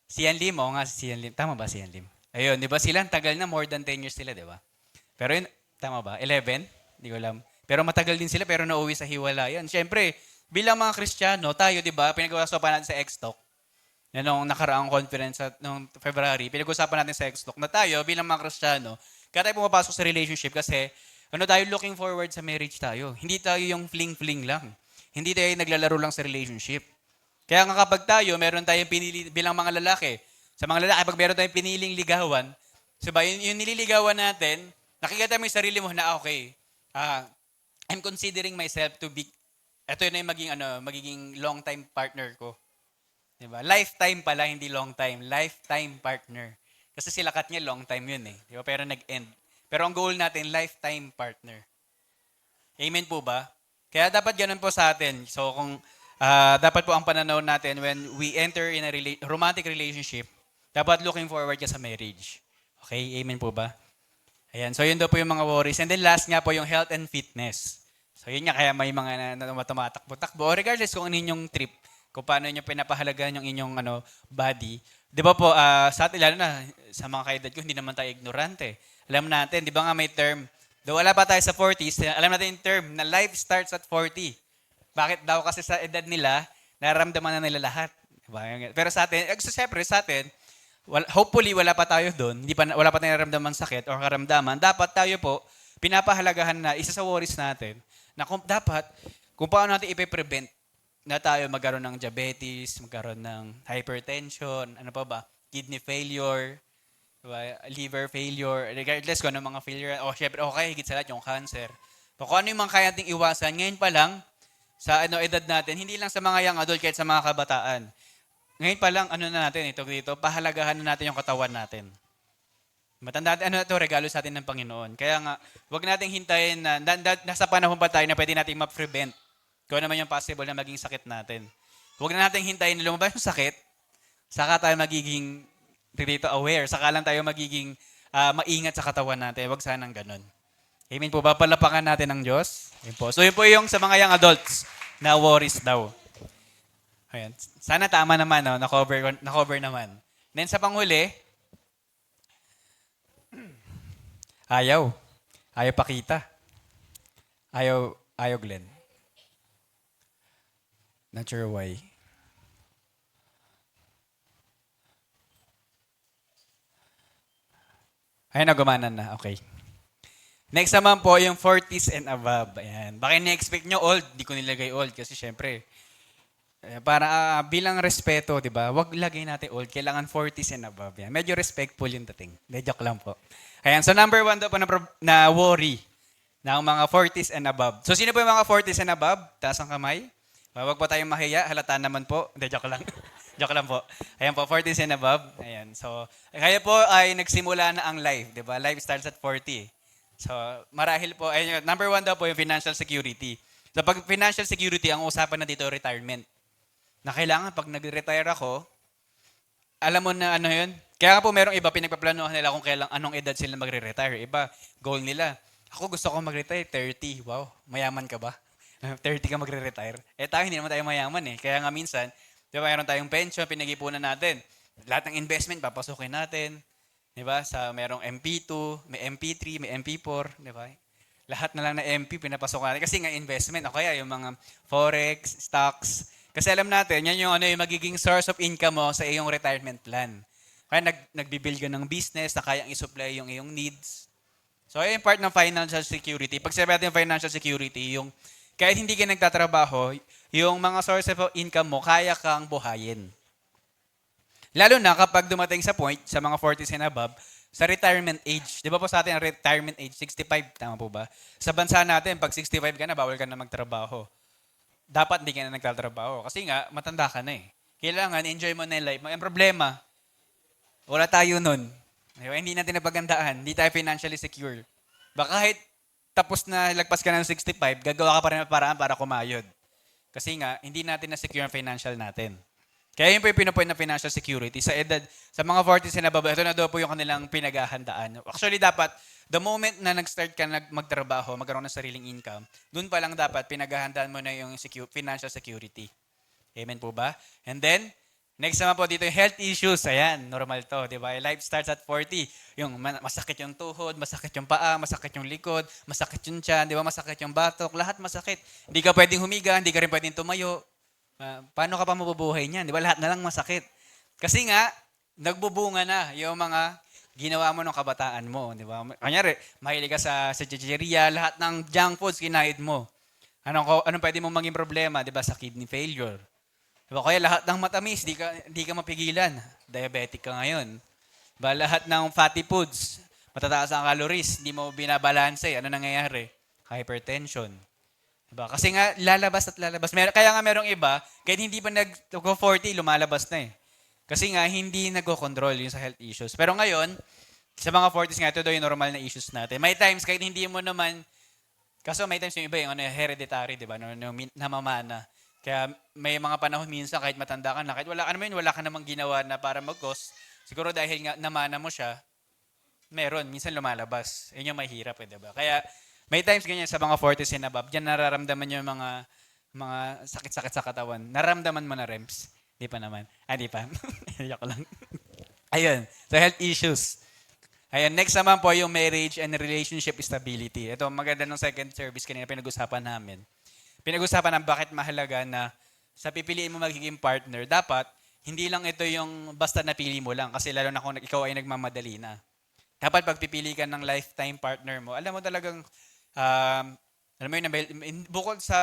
Si Ian Lim, oo nga, si Ian Lim. Tama ba si Ian Lim? Ayun, di ba sila, ang tagal na, more than 10 years sila, di ba? Pero yun, tama ba? 11? Hindi ko alam. Pero matagal din sila, pero nauwi sa hiwalayan. Siyempre, bilang mga Kristiyano, tayo, di ba, pinag-uusapan natin sa X-Talk, yan nung nakaraang conference at nung February, pinag-usapan natin sa X-Talk na tayo bilang mga Kristiyano, kaya tayo pumapasok sa relationship kasi ano tayo looking forward sa marriage tayo. Hindi tayo yung fling-fling lang. Hindi tayo naglalaro lang sa relationship. Kaya nga kapag tayo, meron tayong pinili bilang mga lalaki, sa mga lalaki, pag meron tayong piniling ligawan, diba, yung nililigawan natin, nakikita mo yung sarili mo na okay, I'm considering myself to be, ito yun na yung magiging long time partner ko. Diba? Lifetime pala, hindi long time. Lifetime partner. Kasi sila kat niya, long time yun eh. Diba? Pero nag-end. Pero ang goal natin, lifetime partner. Amen po ba? Kaya dapat ganun po sa atin. So kung dapat po ang pananaw natin when we enter in a romantic relationship, dapat looking forward ka sa marriage. Okay? Amen po ba? Ayan. So yun daw po yung mga worries. And then last nga po yung health and fitness. So yun nga kaya may mga tumatakbo-takbo. O regardless kung ano yung trip, kung paano nyo pinapahalagaan yung inyong body. Di ba po, sa atin, lalo na sa mga kaedad ko, hindi naman tayo ignorante. Alam natin, di ba nga may term, do wala pa tayo sa 40s, alam natin yung term na life starts at 40. Bakit daw? Kasi sa edad nila, nararamdaman na nila lahat. Diba? Pero sa atin, siyempre sa atin, hopefully wala pa tayo doon, wala pa tayong nararamdaman sakit or karamdaman, dapat tayo po, pinapahalagahan na isa sa worries natin, na dapat, kung paano natin ipe-prevent na tayo magkaroon ng diabetes, magkaroon ng hypertension, ano pa ba, kidney failure, diba? Liver failure, regardless kung ano mga failure, syempre, okay, higit sa lahat yung cancer. So, kung ano yung mga kaya nating iwasan, ngayon pa lang, sa edad natin, hindi lang sa mga young adult, kahit sa mga kabataan. Ngayon pa lang, dito, pahalagahan na natin yung katawan natin. Matanda, ito, regalo sa atin ng Panginoon. Kaya nga, wag nating hintayin na, nasa panahon pa tayo na pwede nating ma-prevent kung ano naman yung possible na maging sakit natin. Huwag na natin hintayin na lumabas yung sakit, saka tayo magiging dito aware, saka lang tayo magiging maingat sa katawan natin. Huwag sanang ganun. Amen po, papalapakan natin ng Diyos. Amen po. So yun po yung sa mga young adults na worries daw. Ayan. Sana tama naman, no? Na-cover naman. Then sa panghuli, ayaw. Ayaw pakita. Ayaw Glenn. Not sure why. Ayun na, gumanan na. Okay. Next naman po, yung 40s and above. Ayan. Baka na-expect nyo old. Di ko nilagay old kasi syempre, para bilang respeto, di ba? Huwag lagay natin old. Kailangan 40s and above. Yan. Medyo respectful yung dating. De, joke lang po. Ayan. So number 1 daw po na worry ng mga 40s and above. So sino po yung mga 40s and above? Taas ang kamay. Huwag pa tayong mahiya. Halata naman po. De, joke lang. Joke lang po. Ayan po, 40s and above. Ayan. So, kaya po ay nagsimula na ang life. Di ba? Life starts at 40. So, marahil po, ayun, number 1 daw po yung financial security. So, pag financial security, ang usapan na dito, retirement. Na kailangan, pag nag-retire ako, alam mo na ano yun? Kaya nga po, merong iba, pinagpaplanuhan nila kung anong edad sila magre-retire. Iba, goal nila. Ako gusto ko mag-retire, 30. Wow, mayaman ka ba? 30 ka magre-retire. Tayo, hindi naman tayo mayaman eh. Kaya nga minsan, di ba, mayroon tayong pension, pinag-ipunan natin. Lahat ng investment, papasukin natin. Di ba? Merong MP2, may MP3, may MP4, di ba? Lahat na lang na MP, pinapasok natin. Kasi nga investment, o kaya yung mga forex, stocks. Kasi alam natin, yan yung, yung magiging source of income mo sa iyong retirement plan. Kaya nagbibuild ka ng business na kayang isupply yung iyong needs. So, ayun yung part ng financial security. Pag sabi natin financial security, yung kahit hindi ka nagtatrabaho, yung mga source of income mo, kaya kang buhayin. Lalo na kapag dumating sa point, sa mga 40s and above, sa retirement age. Di ba po sa atin, ang retirement age, 65, tama po ba? Sa bansa natin, pag 65 ka na, bawal ka na magtrabaho. Dapat hindi ka na nagtatrabaho. Kasi nga, matanda ka na eh. Kailangan, enjoy mo na yung life mo. Ang problema, wala tayo nun. Diba? Hindi natin napagandaan. Hindi tayo financially secure. Baka kahit tapos na lagpas ka ng 65, gagawa ka pa rin ng paraan para kumayod. Kasi nga, hindi natin na-secure ang financial natin. Kaya yun po yung pinupoint na financial security. Sa edad, sa mga 40s na nababa, ito na daw po yung kanilang pinaghahandaan. Actually, dapat, the moment na nag-start ka magtrabaho, magkaroon ng sariling income, dun pa lang dapat pinaghahandaan mo na yung financial security. Amen po ba? And then, Next naman po dito yung health issues. Ayan, normal to, di ba? Life starts at 40. Yung masakit yung tuhod, masakit yung paa, masakit yung likod, masakit yung tiyan, di ba? Masakit yung batok, lahat masakit. Hindi ka pwedeng humiga, hindi ka rin pwedeng tumayo. Paano ka pa mabubuhay niyan? Di ba? Lahat na lang masakit. Kasi nga, nagbubunga na yung mga ginawa mo nung kabataan mo, di ba? Kanyari, mahilig ka sa chicheria, lahat ng junk foods kinain mo. Anong pwede mong maging problema, di ba? Sa kidney failure. Diba? Kaya lahat ng matamis, di ka mapigilan. Diabetic ka ngayon. Diba? Lahat ng fatty foods, matataas ang calories, hindi mo binabalanse. Ano nangyayari? Hypertension. Diba? Kasi nga, lalabas at lalabas. Kaya nga merong iba, kahit hindi pa nag-40, lumalabas na eh. Kasi nga, hindi nag-control yung sa health issues. Pero ngayon, sa mga 40s nga, ito daw yung normal na issues natin. May times, kahit hindi mo naman, kaso may times yung iba, yung hereditary, di ba? Namamana. Kaya may mga panahon minsan kahit matanda ka na, kahit wala ka namang ginawa na para mag-cause, siguro dahil nga namana mo siya, meron, minsan lumalabas. Yun yung mahirap eh, diba? Kaya may times ganyan sa mga 40s and above, dyan nararamdaman yung mga sakit-sakit sa katawan. Nararamdaman mo na, Rems? Di pa naman. Di pa. Joke lang. Ayun, so health issues. Ayan, next naman po yung marriage and relationship stability. Ito, maganda ng second service kanina pinag-usapan namin. Pinag-usapan ng bakit mahalaga na sa pipiliin mo magiging partner, dapat hindi lang ito yung basta napili mo lang kasi lalo na kung ikaw ay nagmamadali na. Dapat pagpipili ka ng lifetime partner mo, alam mo talagang, alam mo yun, bukod sa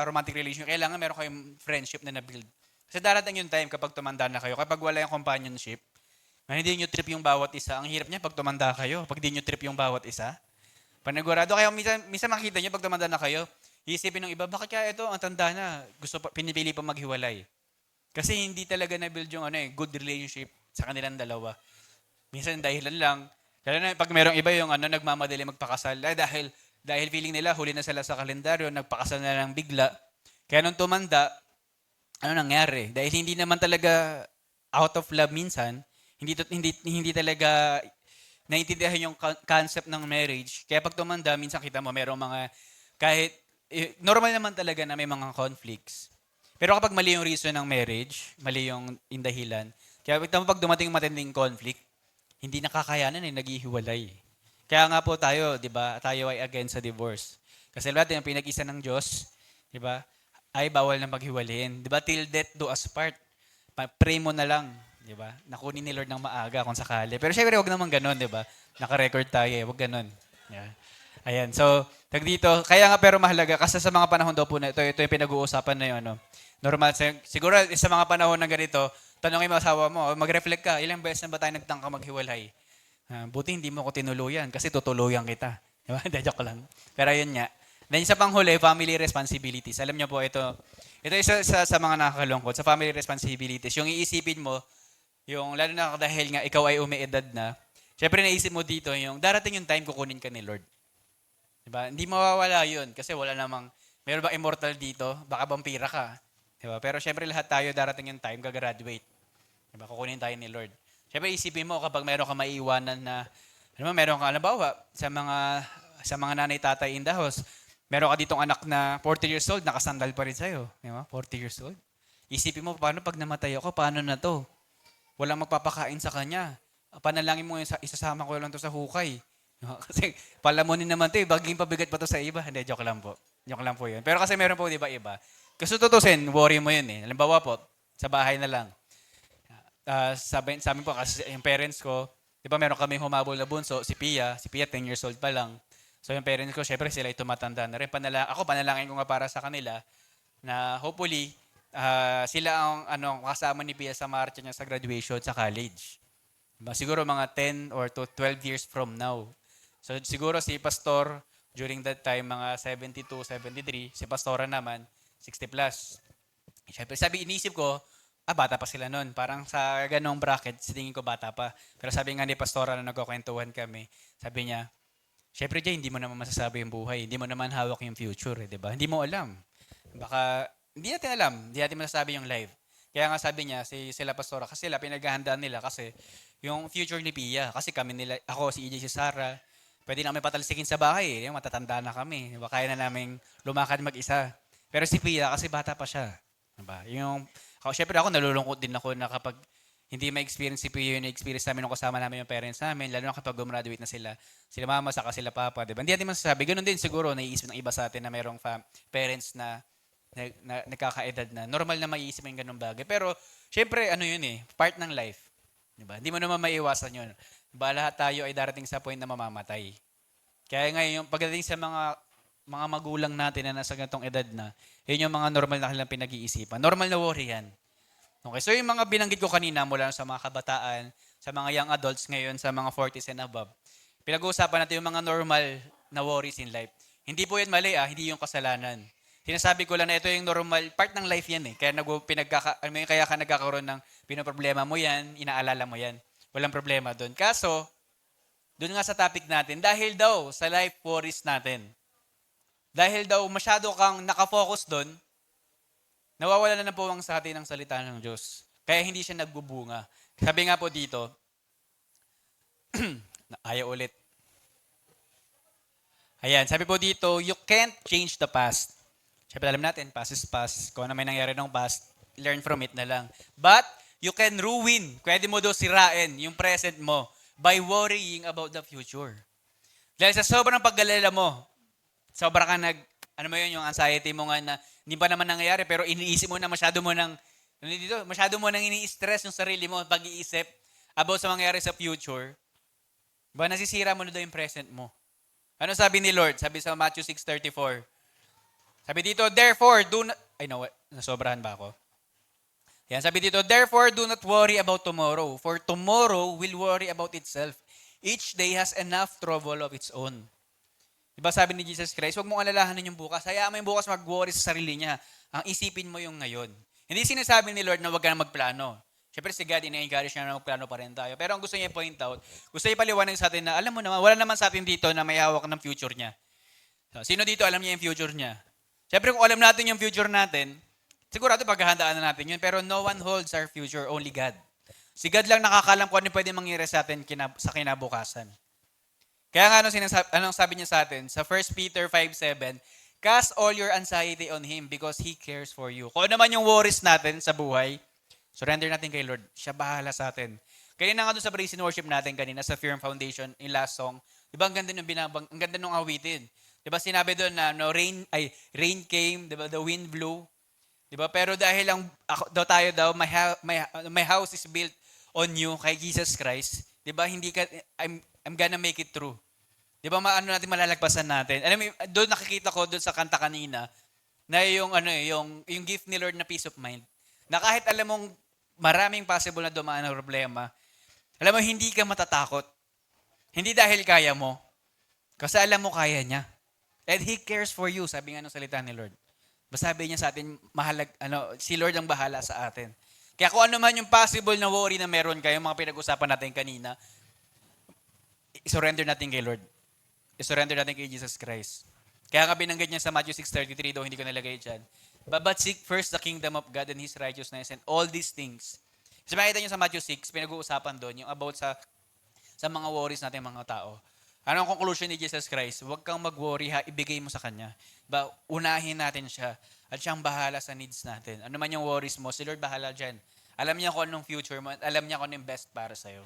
romantic relationship, kailangan meron kayong friendship na na-build. Kasi darating yung time kapag tumanda na kayo, kapag wala yung companionship, na hindi nyo trip yung bawat isa, ang hirap niya pag tumanda kayo, pag hindi nyo trip yung bawat isa. Panagurado, kaya minsan makita nyo pag tumanda na kayo, iisipin ng iba, bakit kaya ito, ang tanda na, pinipili pa maghiwalay. Kasi hindi talaga na-build yung good relationship sa kanilang dalawa. Minsan dahilan lang, lalo na pag merong iba yung nagmamadali magpakasal, dahil feeling nila, huli na sila sa kalendaryo, nagpakasal na lang bigla. Kaya nung tumanda, ano nangyari? Dahil hindi naman talaga out of love minsan, hindi talaga naiintindihan yung concept ng marriage. Kaya pag tumanda, minsan kita mo, merong mga, kahit normal naman talaga na may mga conflicts. Pero kapag mali yung reason ng marriage, mali yung dahilan, kaya pag dumating yung matinding conflict, hindi nakakayanan naghihiwalay. Kaya nga po tayo, di ba, tayo ay against sa divorce. Kasi lahat yung pinag-isa ng Diyos, di ba, ay bawal na maghiwalayin. Di ba, till death do us part. Pray mo na lang, di ba, nakunin ni Lord ng maaga kung sakali. Pero syempre, wag naman ganun, di ba, naka-record tayo wag ganun. Yeah. Ayan, so, dito, kaya nga pero mahalaga, kasi sa mga panahon daw po na ito yung pinag-uusapan na yun, normal, siguro sa mga panahon na ganito, tanongin mo asawa mo, mag-reflect ka, ilang beses na ba tayo nagtangka maghiwalay? Buti hindi mo ko tinuluyan, kasi tutuluyan kita. Diba? Joke lang. Pero yun nga. Then sa panghuli, family responsibilities. Alam niyo po, ito isa sa mga nakakalungkot, sa family responsibilities, yung iisipin mo, yung lalo na dahil nga ikaw ay umiedad na, syempre naisip mo dito, yung darating yung time kukunin ka ni Lord. Diba? Hindi mawawala yun kasi wala namang, meron ba immortal dito? Baka vampira ka. Diba? Pero syempre lahat tayo darating yung time, gagraduate. Diba? Kukunin tayo ni Lord. Syempre isipin mo kapag meron ka maiiwanan na, meron ka, halimbawa, sa mga nanay tatay in the house, meron ka ditong anak na 40 years old, nakasandal pa rin sa'yo. Diba? 40 years old. Isipin mo, paano pag namatay ako, paano na to? Walang magpapakain sa kanya. Panalangin mo, isasama ko lang to sa hukay. Kasi palamunin naman ito baging pabigat pa to sa iba. Hindi, joke lang po. Joke lang po yun. Pero kasi meron po, di ba, iba. Kasi tutusin, worry mo yun eh. Halimbawa po, sa bahay na lang. Sabi po, kasi yung parents ko, di ba meron kaming humabol na bunso, si Pia 10 years old pa lang. So yung parents ko, syempre sila ay tumatanda na rin. Panalangin ko nga para sa kanila na hopefully, sila ang kasama ni Pia sa marcha niya sa graduation sa college. Diba? Siguro mga 10 or 12 years from now. So siguro si Pastor, during that time, mga 72, 73, si Pastora naman, 60 plus. Siyempre, inisip ko, bata pa sila nun. Parang sa ganong bracket, sa tingin ko bata pa. Pero sabi nga ni Pastora na nagkukwentuhan kami, sabi niya, syempre Jay, hindi mo naman masasabi yung buhay. Hindi mo naman hawak yung future, di ba? Hindi mo alam. Baka, hindi natin alam. Hindi natin masasabi yung life. Kaya nga sabi niya, sila Pastora, kasi sila pinaghahandaan nila kasi yung future ni Pia. Kasi kami nila, ako, si EJ, si Sarah, pwede na kami patalsikin sa bahay. Yung matatanda na kami. Kaya na namin lumakad mag-isa. Pero si Pia, kasi bata pa siya. Diba? Siyempre ako, nalulungkot din ako na kapag hindi ma-experience si Pio yung experience namin nung kasama namin yung parents namin, lalo na kapag gumraduate na sila mama, saka sila papa, di ba? Hindi natin masasabi. Ganun din siguro, naiisip ng iba sa atin na mayroong parents na nagkakaedad na. Normal na maiisip yung ganung bagay. Pero, syempre, ano yun eh, part ng life. Di ba? Hindi mo naman maiiwasan yun. Ba, lahat tayo ay darating sa point na mamamatay. Kaya ngayon, pagdating sa mga magulang natin na nasa ganitong edad na, yun yung mga normal na kanilang pinag-iisipan. Normal na worry yan. Okay, so yung mga binanggit ko kanina mula sa mga kabataan, sa mga young adults ngayon, sa mga 40s and above, pinag-uusapan natin yung mga normal na worries in life. Hindi po yan mali hindi yung kasalanan. Sinasabi ko lang na ito yung normal, part ng life yan eh. Kaya ka nagkakaroon ng pinoproblema mo yan, inaalala mo yan. Walang problema doon. Kaso, doon nga sa topic natin, dahil daw sa life worries natin, dahil daw masyado kang nakafocus doon, nawawala na po ang sa atin ng salita ng Diyos. Kaya hindi siya nagbubunga. Sabi nga po dito, ayaw ulit. Ayan, sabi po dito, you can't change the past. Siyempre alam natin, past is past. Kung ano may nangyari ng past, learn from it na lang. But, you can ruin. Pwede mo daw sirain yung present mo by worrying about the future. Dahil sa sobrang paggalala mo, sobrang ka yung anxiety mo nga na hindi pa naman nangyayari, pero iniisip mo na masyado mo nang ini-stress yung sarili mo, pag-iisip about sa mangyayari sa future, ba nasisira mo na daw yung present mo. Ano sabi ni Lord? Sabi sa Matthew 6:34. Sabi dito, therefore, nasobrahan ba ako? Yan, sabi dito, therefore, do not worry about tomorrow, for tomorrow will worry about itself. Each day has enough trouble of its own. Diba sabi ni Jesus Christ, huwag mong alalahanin yung bukas. Hayaan mo yung bukas mag-worry sa sarili niya. Ang isipin mo yung ngayon. Hindi sinasabi ni Lord na huwag ka na magplano. Siyempre si God, ina-encourage niya na magplano pa rin tayo. Pero ang gusto niya point out, gusto niya paliwanag sa atin na, alam mo naman, wala naman sa atin dito na may hawak ng future niya. So, sino dito alam niya yung future niya? Siyempre kung alam natin yung future natin, sigurado paghahandaan na natin yun. Pero no one holds our future, only God. Si God lang nakakalam kung ano pwede mangyari sa atin sa kinabukasan. Kaya nga anong sabi niya sa atin? Sa 1 Peter 5:7, cast all your anxiety on Him because He cares for you. Kung ano naman yung worries natin sa buhay, surrender natin kay Lord. Siya bahala sa atin. Kanina nga doon sa praise and worship natin kanina sa Firm Foundation, in last song, di ba ang ganda ng awitin. Di ba sinabi doon na rain came, di ba the wind blew. Di ba? Pero dahil my house is built on you kay Jesus Christ, di ba I'm gonna make it through. Di ba natin malalagpasan natin? Alam mo, doon nakikita ko doon sa kanta kanina na yung gift ni Lord na peace of mind. Na kahit alam mong maraming possible na dumaan na problema, alam mo hindi ka matatakot. Hindi dahil kaya mo. Kasi alam mo kaya niya. And He cares for you, sabi nga ng salita ni Lord. Sabi niya sa atin, si Lord ang bahala sa atin. Kaya kung ano man yung possible na worry na meron kayo, mga pinag-usapan natin kanina, i-surrender natin kay Lord. I-surrender natin kay Jesus Christ. Kaya nga binanggit niya sa Matthew 6:33, hindi ko nalagay dyan. But seek first the kingdom of God and His righteousness and all these things. So makita niyo sa Matthew 6, pinag-uusapan doon yung about sa mga worries natin mga tao. Ano ang conclusion ni Jesus Christ? Huwag kang mag-worry ibigay mo sa Kanya. Unahin natin siya at siyang bahala sa needs natin. Ano man yung worries mo, si Lord bahala dyan. Alam niya kung anong future mo at alam niya kung anong best para sa'yo.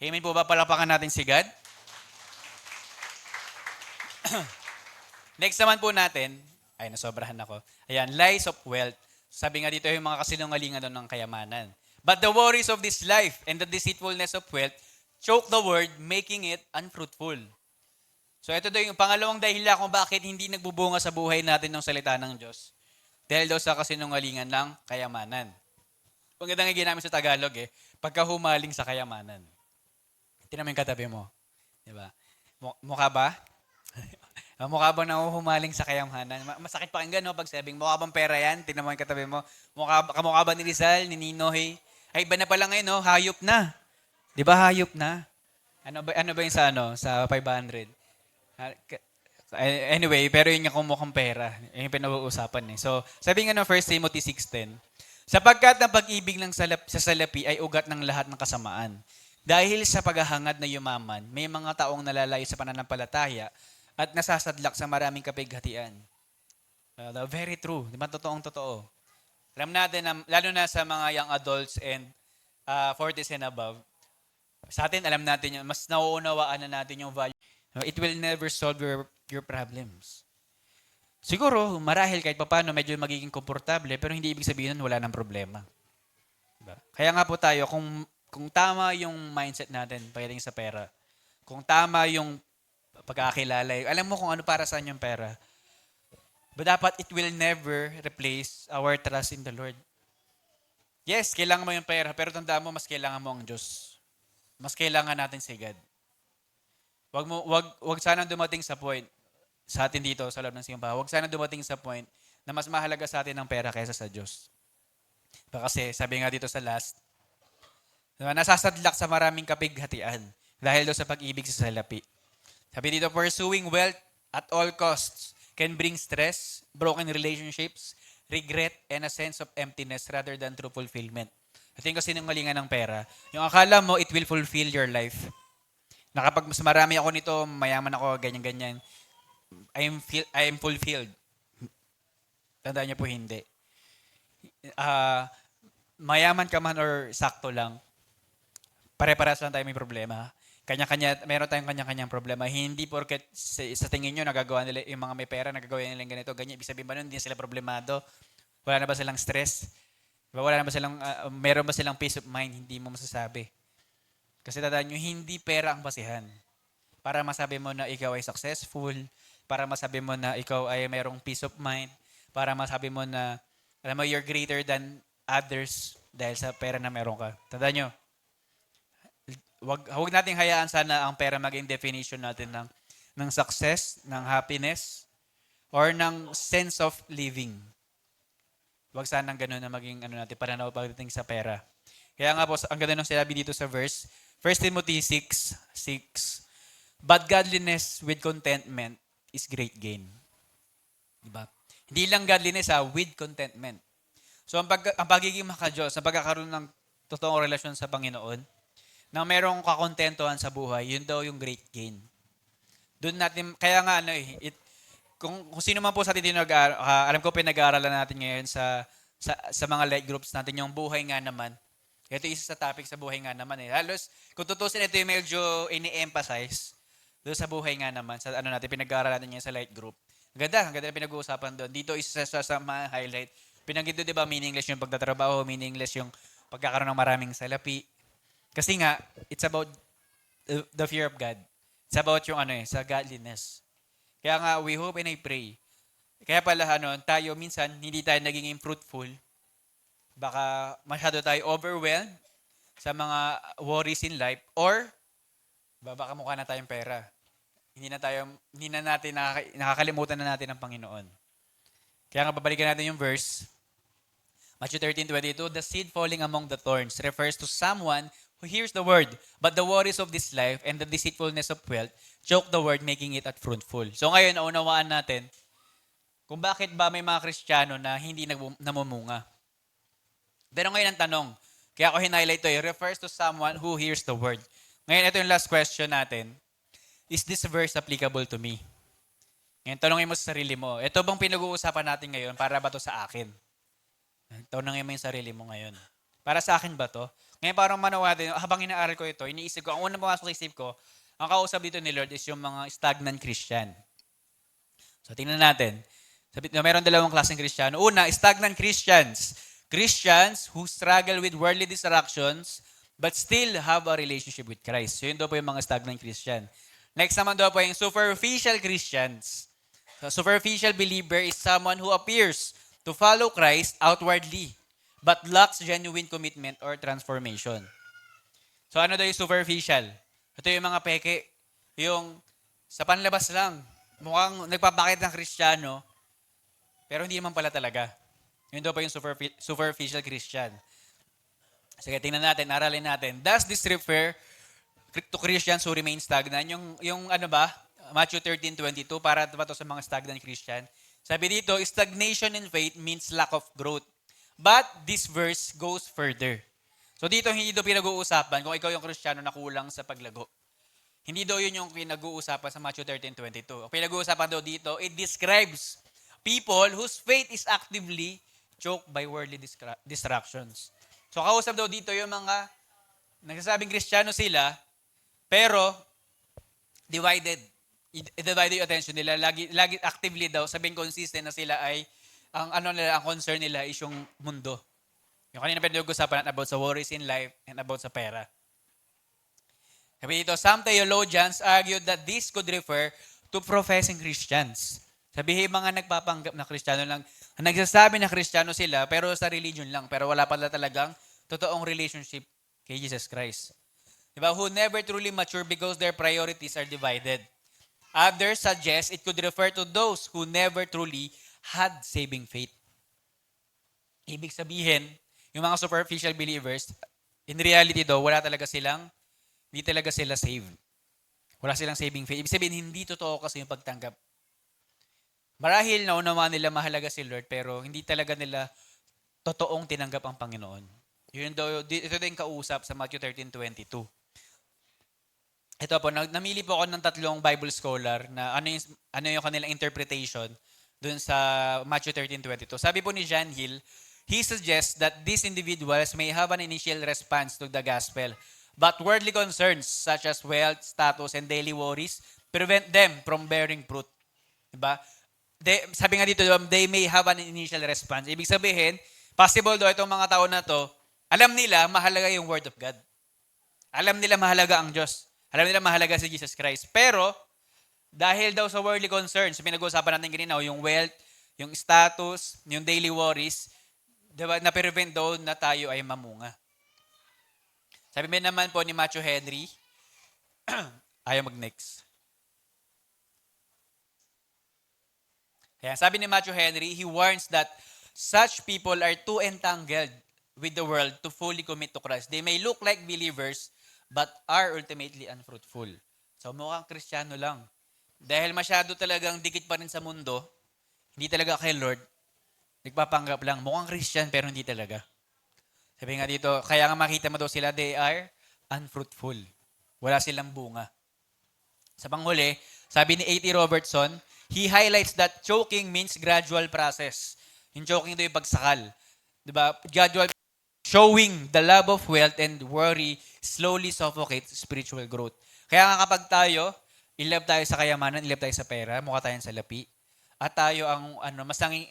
Amen po ba? Palapakan natin si God. Next naman po natin, nasobrahan ako. Ayan, lies of wealth. Sabi nga dito yung mga kasinungalingan doon ng kayamanan. But the worries of this life and the deceitfulness of wealth choke the word, making it unfruitful. So ito daw yung pangalawang dahilan kung bakit hindi nagbubunga sa buhay natin ng salita ng Diyos. Dahil daw sa kasinungalingan ng kayamanan. Magandang ginamit sa Tagalog pagkahumaling sa kayamanan. Tingnan mo yung katabi mo. Diba? Mukha ba? Mukha bang nahuhumaling sa kayamanan? Masakit pakinggan, no? Pag sabing, mukha bang pera yan? Tingnan mo yung katabi mo. Kamukha ba ni Rizal, ni Ninoy? Ay, iba na pala ngayon, no? Hayop na. Di ba hayop na? Ano ba yung sa 500? Anyway, pero yun nga kung mukhang pera. Yung pinag-uusapan. So, sabi nga no, 1 Timothy 6:10, sapagkat ang pag-ibig ng sa salapi ay ugat ng lahat ng kasamaan. Dahil sa paghahangad na yumaman, may mga taong nalalayo sa pananampalataya at nasasadlak sa maraming kapighatian. Very true. Di ba? Totoong-totoo. Alam natin, na, lalo na sa mga young adults and 40s and above, sa atin, alam natin yun, mas nauunawaan na natin yung value. No, it will never solve your problems. Siguro, marahil kahit papano, medyo magiging komportable, pero hindi ibig sabihin nun wala ng problema. Diba? Kaya nga po tayo, kung tama yung mindset natin pagdating sa pera, kung tama yung pagkakilala, alam mo kung ano para saan yung pera, but dapat it will never replace our trust in the Lord. Yes, kailangan mo yung pera, pero tandaan mo, mas kailangan mo ang Diyos. Mas kailangan natin si God. Wag sanang dumating sa point sa atin dito sa loob ng simbahan. Wag sanang dumating sa point na mas mahalaga sa atin ang pera kaysa sa Diyos. Kasi sabi nga dito sa last, nasasadlak sa maraming kapighatian dahil doon sa pag-ibig sa salapi. Sabi dito, pursuing wealth at all costs can bring stress, broken relationships, regret, and a sense of emptiness rather than true fulfillment. Ito yung kasinungalingan ng pera. Yung akala mo, it will fulfill your life. Na kapag mas marami ako nito, mayaman ako, ganyan-ganyan, I am fulfilled. Tandaan niyo po, hindi. Mayaman ka man or sakto lang, pare-parehas lang tayo may problema. Meron tayong kanya-kanyang problema. Hindi porket sa tingin nyo, nagagawa nila, yung mga may pera, nagagawa nila ganito, ganyan. Ibig sabihin ba nun, hindi sila problemado? Wala na ba silang stress? Wala na ba silang, meron ba silang peace of mind? Hindi mo masasabi. Kasi tandaan nyo, hindi pera ang basihan. Para masabi mo na ikaw ay successful, para masabi mo na ikaw ay mayroong peace of mind, para masabi mo na, alam mo, you're greater than others dahil sa pera na meron ka. Tandaan nyo, Huwag nating hayaan sana ang pera maging definition natin ng success, ng happiness, or ng sense of living. Huwag sanang ganun na maging natin pananaw pagdating sa pera. Kaya nga po, ang ganda ng sinabi dito sa verse, 1 Timothy 6:6, but godliness with contentment is great gain. Diba? Hindi lang godliness with contentment. So ang pagiging maka-Diyos, ang pagkakaroon ng totoong relasyon sa Panginoon, na merong kakontentuhan sa buhay, yun daw yung great gain. Doon natin, kaya nga kung sino man po sa atin alam ko pinag-aaralan natin ngayon sa mga light groups natin, yung buhay nga naman. Ito isa sa topic sa buhay nga naman eh. Halos, kung tutusin ito yung medyo ini-emphasize doon sa buhay nga naman, sa natin, pinag-aaralan natin ngayon sa light group. Ang ganda na pinag-uusapan doon. Dito isa sa mga highlight. Pinanggit doon, di ba, meaningless yung pagtatrabaho, meaningless yung pagkakaroon ng maraming salapi. Kasi nga, it's about the fear of God. It's about yung sa godliness. Kaya nga, we hope and I pray. Kaya pala, tayo minsan, hindi tayo naging fruitful. Baka masyado tayo overwhelmed sa mga worries in life or baka mukha na tayong pera. Hindi na natin nakakalimutan na natin ang Panginoon. Kaya nga, babalikan natin yung verse. Matthew 13:22, the seed falling among the thorns refers to someone who hears the word, but the worries of this life and the deceitfulness of wealth choke the word, making it unfruitful. So ngayon, naunawaan natin kung bakit ba may mga Kristiyano na hindi namumunga. Pero ngayon ang tanong, kaya ako hinighlight ito, refers to someone who hears the word. Ngayon, ito yung last question natin. Is this verse applicable to me? Ngayon, tanongin mo sa sarili mo, ito bang pinag-uusapan natin ngayon, para ba to sa akin? Tanongin mo yung sarili mo ngayon. Para sa akin ba to? Ngayon parang manawatin, habang inaaral ko ito, iniisip ko, ang unang pumasok sa isip ko, ang kausap dito ni Lord is yung mga stagnant Christian. So tingnan natin. Meron dalawang klaseng Kristiyano. Una, stagnant Christians. Christians who struggle with worldly distractions but still have a relationship with Christ. So yun daw po yung mga stagnant Christian. Next naman daw po yung superficial Christians. So superficial believer is someone who appears to follow Christ outwardly but lacks genuine commitment or transformation. So ano daw yung superficial? Ito yung mga peke, yung sa panlabas lang, mukhang nagpapakita ng Kristiyano, pero hindi naman pala talaga. Yun daw pa yung superficial Christian. Sige, tingnan natin, aralin natin. Does this refer to Christians who remain stagnant? Yung Matthew 13:22, para ba to sa mga stagnant Christian? Sabi dito, stagnation in faith means lack of growth. But this verse goes further. So dito, hindi daw pinag-uusapan kung ikaw yung Kristiyano na kulang sa paglago. Hindi daw yun yung pinag-uusapan sa Matthew 13:22. Ang pinag-uusapan daw dito, it describes people whose faith is actively choked by worldly distractions. So kausap daw dito yung mga nagsasabing Kristiyano sila, pero divided. I-divide yung attention nila. Lagi actively daw, sabing consistent na sila ay, ang concern nila is yung mundo. Yung kanina pinag-usapan natin about sa worries in life and about sa pera. Sabi dito, some theologians argued that this could refer to professing Christians. Sabihin mga nagpapanggap na Kristiyano lang, nagsasabi na Kristiyano sila, pero sa religion lang, pero wala pala talagang totoong relationship kay Jesus Christ. Diba? Who never truly mature because their priorities are divided. Others suggest it could refer to those who never truly had saving faith. Ibig sabihin, yung mga superficial believers, in reality daw, hindi talaga sila saved. Wala silang saving faith. Ibig sabihin, hindi totoo kasi yung pagtanggap. Marahil naunawaan nila mahalaga si Lord, pero hindi talaga nila totoong tinanggap ang Panginoon. Yun daw, ito din kausap sa Matthew 13:22. Ito po, namili po ako ng 3 Bible scholar na ano yung kanilang interpretation dun sa Matthew 13:22. Sabi po ni John Hill, he suggests that these individuals may have an initial response to the gospel, but worldly concerns such as wealth, status, and daily worries prevent them from bearing fruit. Diba? Sabi nga dito, they may have an initial response. Ibig sabihin, possible daw itong mga tao na to, alam nila mahalaga yung Word of God. Alam nila mahalaga ang Diyos. Alam nila mahalaga si Jesus Christ. Pero, dahil daw sa worldly concerns, pinag-uusapan natin kanina, yung wealth, yung status, yung daily worries, diba, na-prevent daw na tayo ay mamunga. Sabi naman po ni Matthew Henry, ayaw mag-next. Kaya sabi ni Matthew Henry, he warns that such people are too entangled with the world to fully commit to Christ. They may look like believers, but are ultimately unfruitful. So mukhang Kristiyano lang. Dahil masyado talagang dikit pa rin sa mundo, hindi talaga kay Lord, nagpapanggap lang. Mukhang Christian pero hindi talaga. Sabi nga dito, kaya nga makita mo daw sila, they are unfruitful. Wala silang bunga. Sa panghuli, sabi ni A.T. Robertson, he highlights that choking means gradual process. Yung choking doon yung pagsakal. Diba? Gradual, showing the love of wealth and worry slowly suffocates spiritual growth. Kaya nga kapag tayo, in-love tayo sa kayamanan, in-love tayo sa pera, mukha tayong salapi, at tayo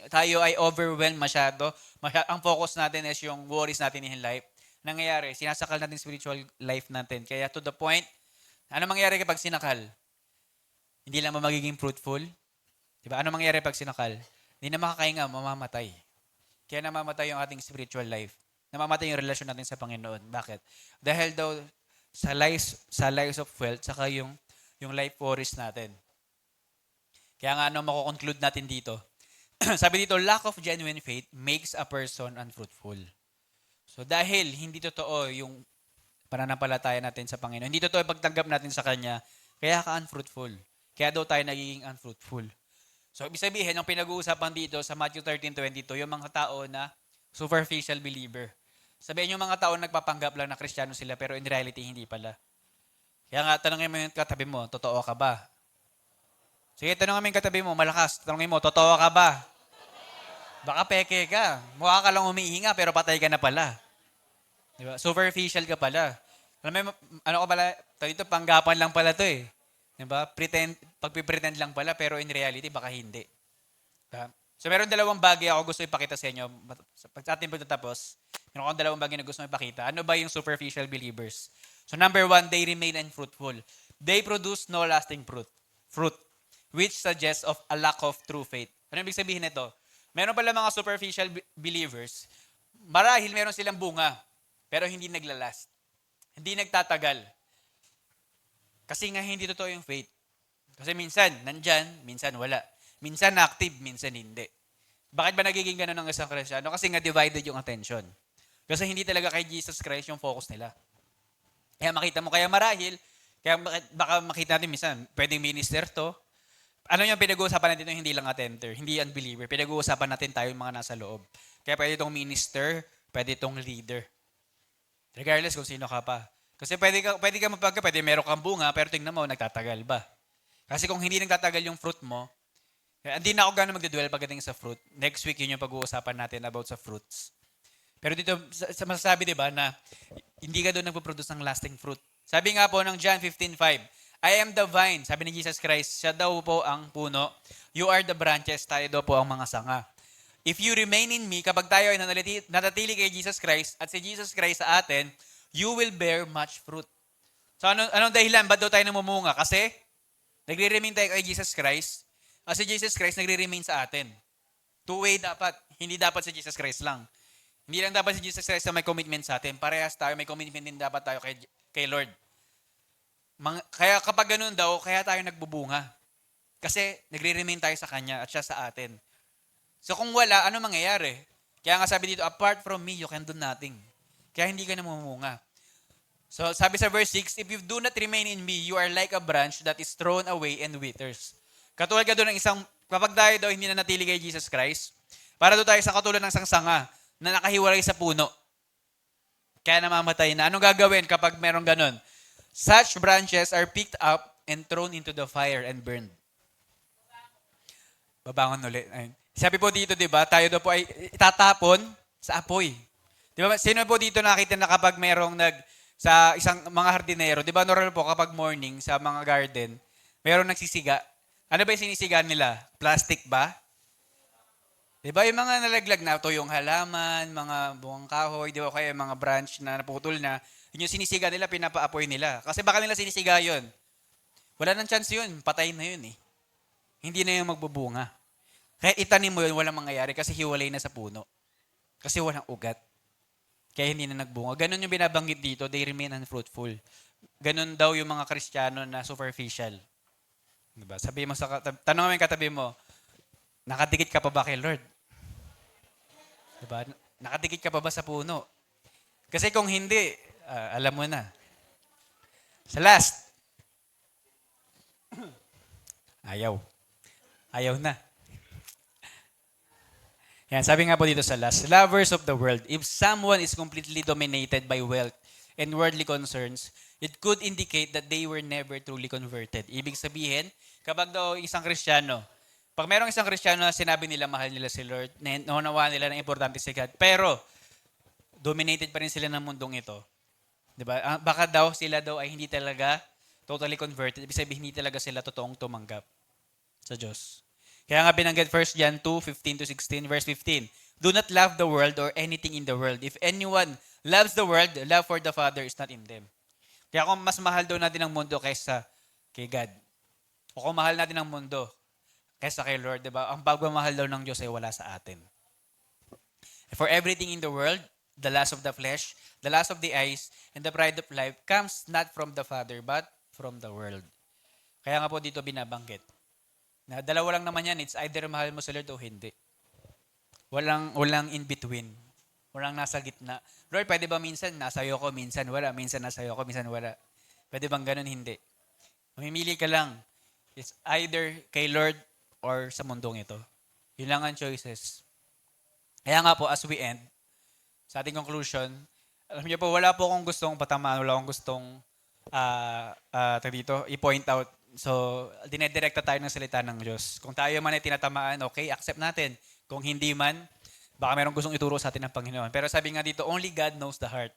tayo ay overwhelmed masyado. Ang focus natin is yung worries natin in life. Nangyayari, sinasakal natin spiritual life natin. Kaya to the point, ano mangyayari kapag sinakal? Hindi lang magiging fruitful. Diba? Ano mangyayari pag sinakal? Hindi na makakahinga, mamamatay. Kaya namamatay yung ating spiritual life. Namamatay yung relasyon natin sa Panginoon. Bakit? Dahil daw sa lies of wealth, saka yung life worries natin. Kaya nga mako-conclude natin dito. Sabi dito, lack of genuine faith makes a person unfruitful. So dahil hindi totoo yung pananampalataya natin sa Panginoon, hindi totoo yung pagtanggap natin sa Kanya, kaya ka unfruitful. Kaya daw tayo nagiging unfruitful. So ibig sabihin, yung pinag-uusapan dito sa Matthew 13:22, yung mga tao na superficial believer. Sabihin yung mga tao nagpapanggap lang na Kristiyano sila, pero in reality, hindi pala. Kaya nga, tanongin mo yung katabi mo, totoo ka ba? Sige, tanongin mo yung katabi mo, malakas. Tanongin mo, totoo ka ba? Baka peke ka. Mukha ka lang umihinga, pero patay ka na pala. Diba? Superficial ka pala. Alam mo, ano ka pala, ito, panggapan lang pala to eh. Diba? Pagpipretend lang pala, pero in reality, baka hindi. Diba? So, meron 2 bagay ako gusto ipakita sa inyo. Pag sa atin pagtatapos, meron akong 2 bagay na gusto ipakita. Ano ba yung superficial believers? So, number 1, they remain unfruitful. They produce no lasting fruit, which suggests of a lack of true faith. Ano ibig sabihin nito? Meron pala mga superficial believers, marahil meron silang bunga, pero hindi naglalast. Hindi nagtatagal. Kasi nga hindi totoo yung faith. Kasi minsan, nandyan, minsan wala. Minsan active, minsan hindi. Bakit ba nagiging ganun ng isang Kristiyano? Kasi nga divided yung attention. Kasi hindi talaga kay Jesus Christ yung focus nila. Kaya makita mo, kaya marahil, kaya baka makita natin minsan, pwedeng minister to. Ano yung pinag-uusapan natin yung hindi lang attender, hindi unbeliever. Pinag-uusapan natin tayo yung mga nasa loob. Kaya pwede itong minister, pwede itong leader. Regardless kung sino ka pa. Kasi pwede ka pwede meron kang bunga, pero tingnan mo, nagtatagal ba? Kasi kung hindi nagtatagal yung fruit mo, Hindi na ako gano'n magdudwell pagdating sa fruit. Next week yun yung pag-uusapan natin about sa fruits. Pero dito, masasabi, di ba, na hindi ka doon nagpo-produce ng lasting fruit. Sabi nga po ng John 15:5, I am the vine. Sabi ni Jesus Christ, siya daw po ang puno. You are the branches. Tayo daw po ang mga sanga. If you remain in me, kapag tayo ay nanatili kay Jesus Christ at si Jesus Christ sa atin, you will bear much fruit. So anong dahilan? Ba't daw tayo namumunga? Kasi nagre-remain tayo kay Jesus Christ. Kasi Jesus Christ nagre-remain sa atin. Two-way dapat. Hindi dapat si Jesus Christ lang. Hindi lang dapat si Jesus Christ na may commitment sa atin. Parehas tayo, may commitment din dapat tayo kay Lord. Kaya kapag ganun daw, kaya tayo nagbubunga. Kasi nagre-remain tayo sa Kanya at siya sa atin. So kung wala, ano mangyayari? Kaya nga sabi dito, apart from me, you can do nothing. Kaya hindi ka namumunga. So sabi sa verse 6, if you do not remain in me, you are like a branch that is thrown away and withers. Katulad ka doon ng isang, kapag tayo daw hindi na natili kay Jesus Christ, para doon tayo sa katulad ng isang sanga na nakahiwalay sa puno. Kaya namamatay na. Anong gagawin kapag merong ganun? Such branches are picked up and thrown into the fire and burned. Babangon ulit. Ayun. Sabi po dito, di ba, tayo daw po ay itatapon sa apoy. Di ba, sino po dito nakita na kapag merong sa isang mga hardinero, di ba normal po kapag morning sa mga garden, merong nagsisiga. Ano ba yung sinisiga nila? Plastic ba? Di ba yung mga nalaglag na tuyong halaman, mga buwang kahoy, di ba kaya mga branch na naputol na, yun yung sinisiga nila, pinapaapoy nila. Kasi baka nila sinisiga yun. Wala nang chance yun, patay na yun eh. Hindi na yung magbubunga. Kaya itanim mo yun, walang mangyayari kasi hiwalay na sa puno. Kasi walang ugat. Kaya hindi na nagbunga. Ganon yung binabanggit dito, they remain unfruitful. Ganon daw yung mga Kristiyano na superficial. Diba? Sabi mo tanong mo yung katabi mo, nakadikit ka pa ba kay Lord? Diba? Nakadikit ka pa ba sa puno? Kasi kung hindi, alam mo na. Sa last, ayaw. Ayaw na. Yan, sabi nga po dito sa last, lovers of the world, if someone is completely dominated by wealth and worldly concerns, it could indicate that they were never truly converted. Ibig sabihin, kapag daw isang Kristiyano, pag merong isang Kristiyano na sinabi nila mahal nila si Lord, naunawaan nila na importante si God, pero dominated pa rin sila ng mundong ito. Diba? Baka daw sila daw ay hindi talaga totally converted. Ibig sabihin, hindi talaga sila totoong tumanggap sa Diyos. Kaya nga binanggit 1 John 2:15-16, verse 15. Do not love the world or anything in the world. If anyone loves the world, love for the Father is not in them. Kaya kung mas mahal daw natin ang mundo kaysa kay God, o kung mahal natin ang mundo kaysa kay Lord, diba? Ang pagmamahal daw ng Diyos ay wala sa atin. For everything in the world, the lust of the flesh, the lust of the eyes, and the pride of life comes not from the Father, but from the world. Kaya nga po dito binabanggit. Na dalawa lang naman yan, it's either mahal mo sa Lord o hindi. Walang in between. Walang nasa gitna. Lord, pwede ba minsan nasa iyo ko, minsan wala, minsan nasa iyo ko, minsan wala. Pwede bang ganun? Hindi. Mamimili ka lang. It's either kay Lord or sa mundong ito. Yun lang ang choices. Kaya nga po, as we end, sa ating conclusion, alam niyo po, wala po akong gustong patamaan, wala akong gustong i-point out. So, dinedirekta tayo ng salita ng Diyos. Kung tayo man ay tinatamaan, okay, accept natin. Kung hindi man, baka merong gustong ituro sa atin ng Panginoon. Pero sabi nga dito, only God knows the heart.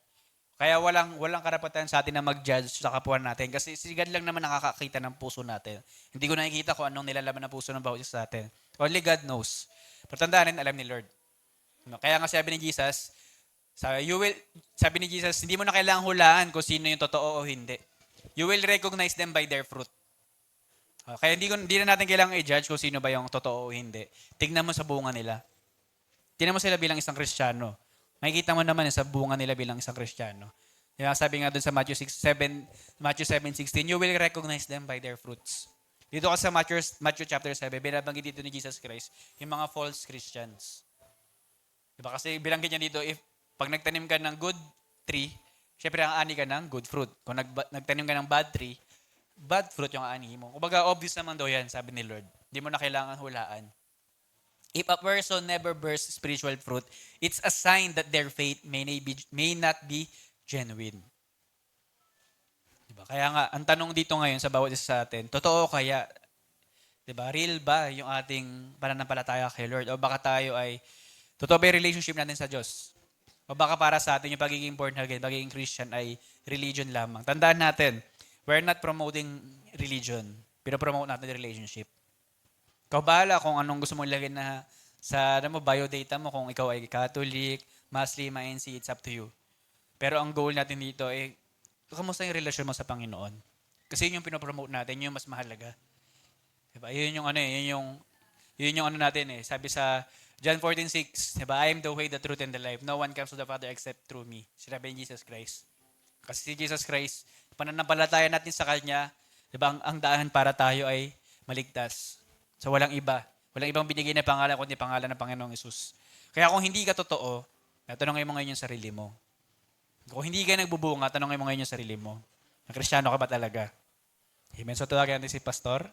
Kaya walang karapatan sa atin na mag-judge sa kapwa natin. Kasi si God lang naman nakakakita ng puso natin. Hindi ko nakikita kung anong nilalaman ng puso ng bawat isa sa atin. Only God knows. Pero tandaan rin, alam ni Lord. Kaya nga sabi ni Jesus, sabi ni Jesus, hindi mo na kailangang hulaan kung sino yung totoo o hindi. You will recognize them by their fruit. Kaya hindi na natin kailangang i-judge kung sino ba yung totoo o hindi. Tignan mo sa bunga nila. Tignan mo sila bilang isang Kristiyano. Makikita mo naman sa bunga nila bilang isang Kristiyano. Sabi nga doon sa Matthew 7:16, you will recognize them by their fruits. Dito ka sa Matthew chapter 7, binabanggit dito ni Jesus Christ, yung mga false Christians. Diba? Kasi bilanggit niya dito, pag nagtanim ka ng good tree, syempre ang ani ka ng good fruit. Kung nagtanim ka ng bad tree, bad fruit yung ani mo. Kumbaga, obvious naman daw yan, sabi ni Lord. Hindi mo na kailangan hulaan. If a person never bears spiritual fruit, it's a sign that their faith may not be genuine. Diba? Kaya nga, ang tanong dito ngayon sa bawat isa sa atin, totoo kaya 'Di ba? Real ba yung ating pananampalataya kay Lord? O baka tayo ay, totoo ba yung relationship natin sa Diyos? O baka para sa atin yung pagiging born again, pagiging Christian ay religion lamang. Tandaan natin, we're not promoting religion. Pinopromote natin yung relationship. Ikaw bahala kung anong gusto mo ilagay na sa biodata mo, kung ikaw ay Catholic, Muslim, INC, it's up to you. Pero ang goal natin dito ay, kamusta yung relasyon mo sa Panginoon? Kasi yun yung pinopromote natin, yun yung mas mahalaga. Diba? Yun yung ano eh, yun yung ano natin eh. Sabi sa John 14:6, diba? I am the way, the truth, and the life. No one comes to the Father except through me. Sinabi ni Jesus Christ. Kasi si Jesus Christ, pananampalataya natin sa Kanya, diba? Ang daan para tayo ay maligtas. So walang iba. Walang ibang binigay na pangalan kundi pangalan ng Panginoong Yesus. Kaya kung hindi ka totoo, tanongin mo ngayon yung sarili mo. Kung hindi ka nagbubunga, tanongin mo ngayon yung sarili mo. Na Kristiyano ka ba talaga? Amen. So tawagin natin si Pastor.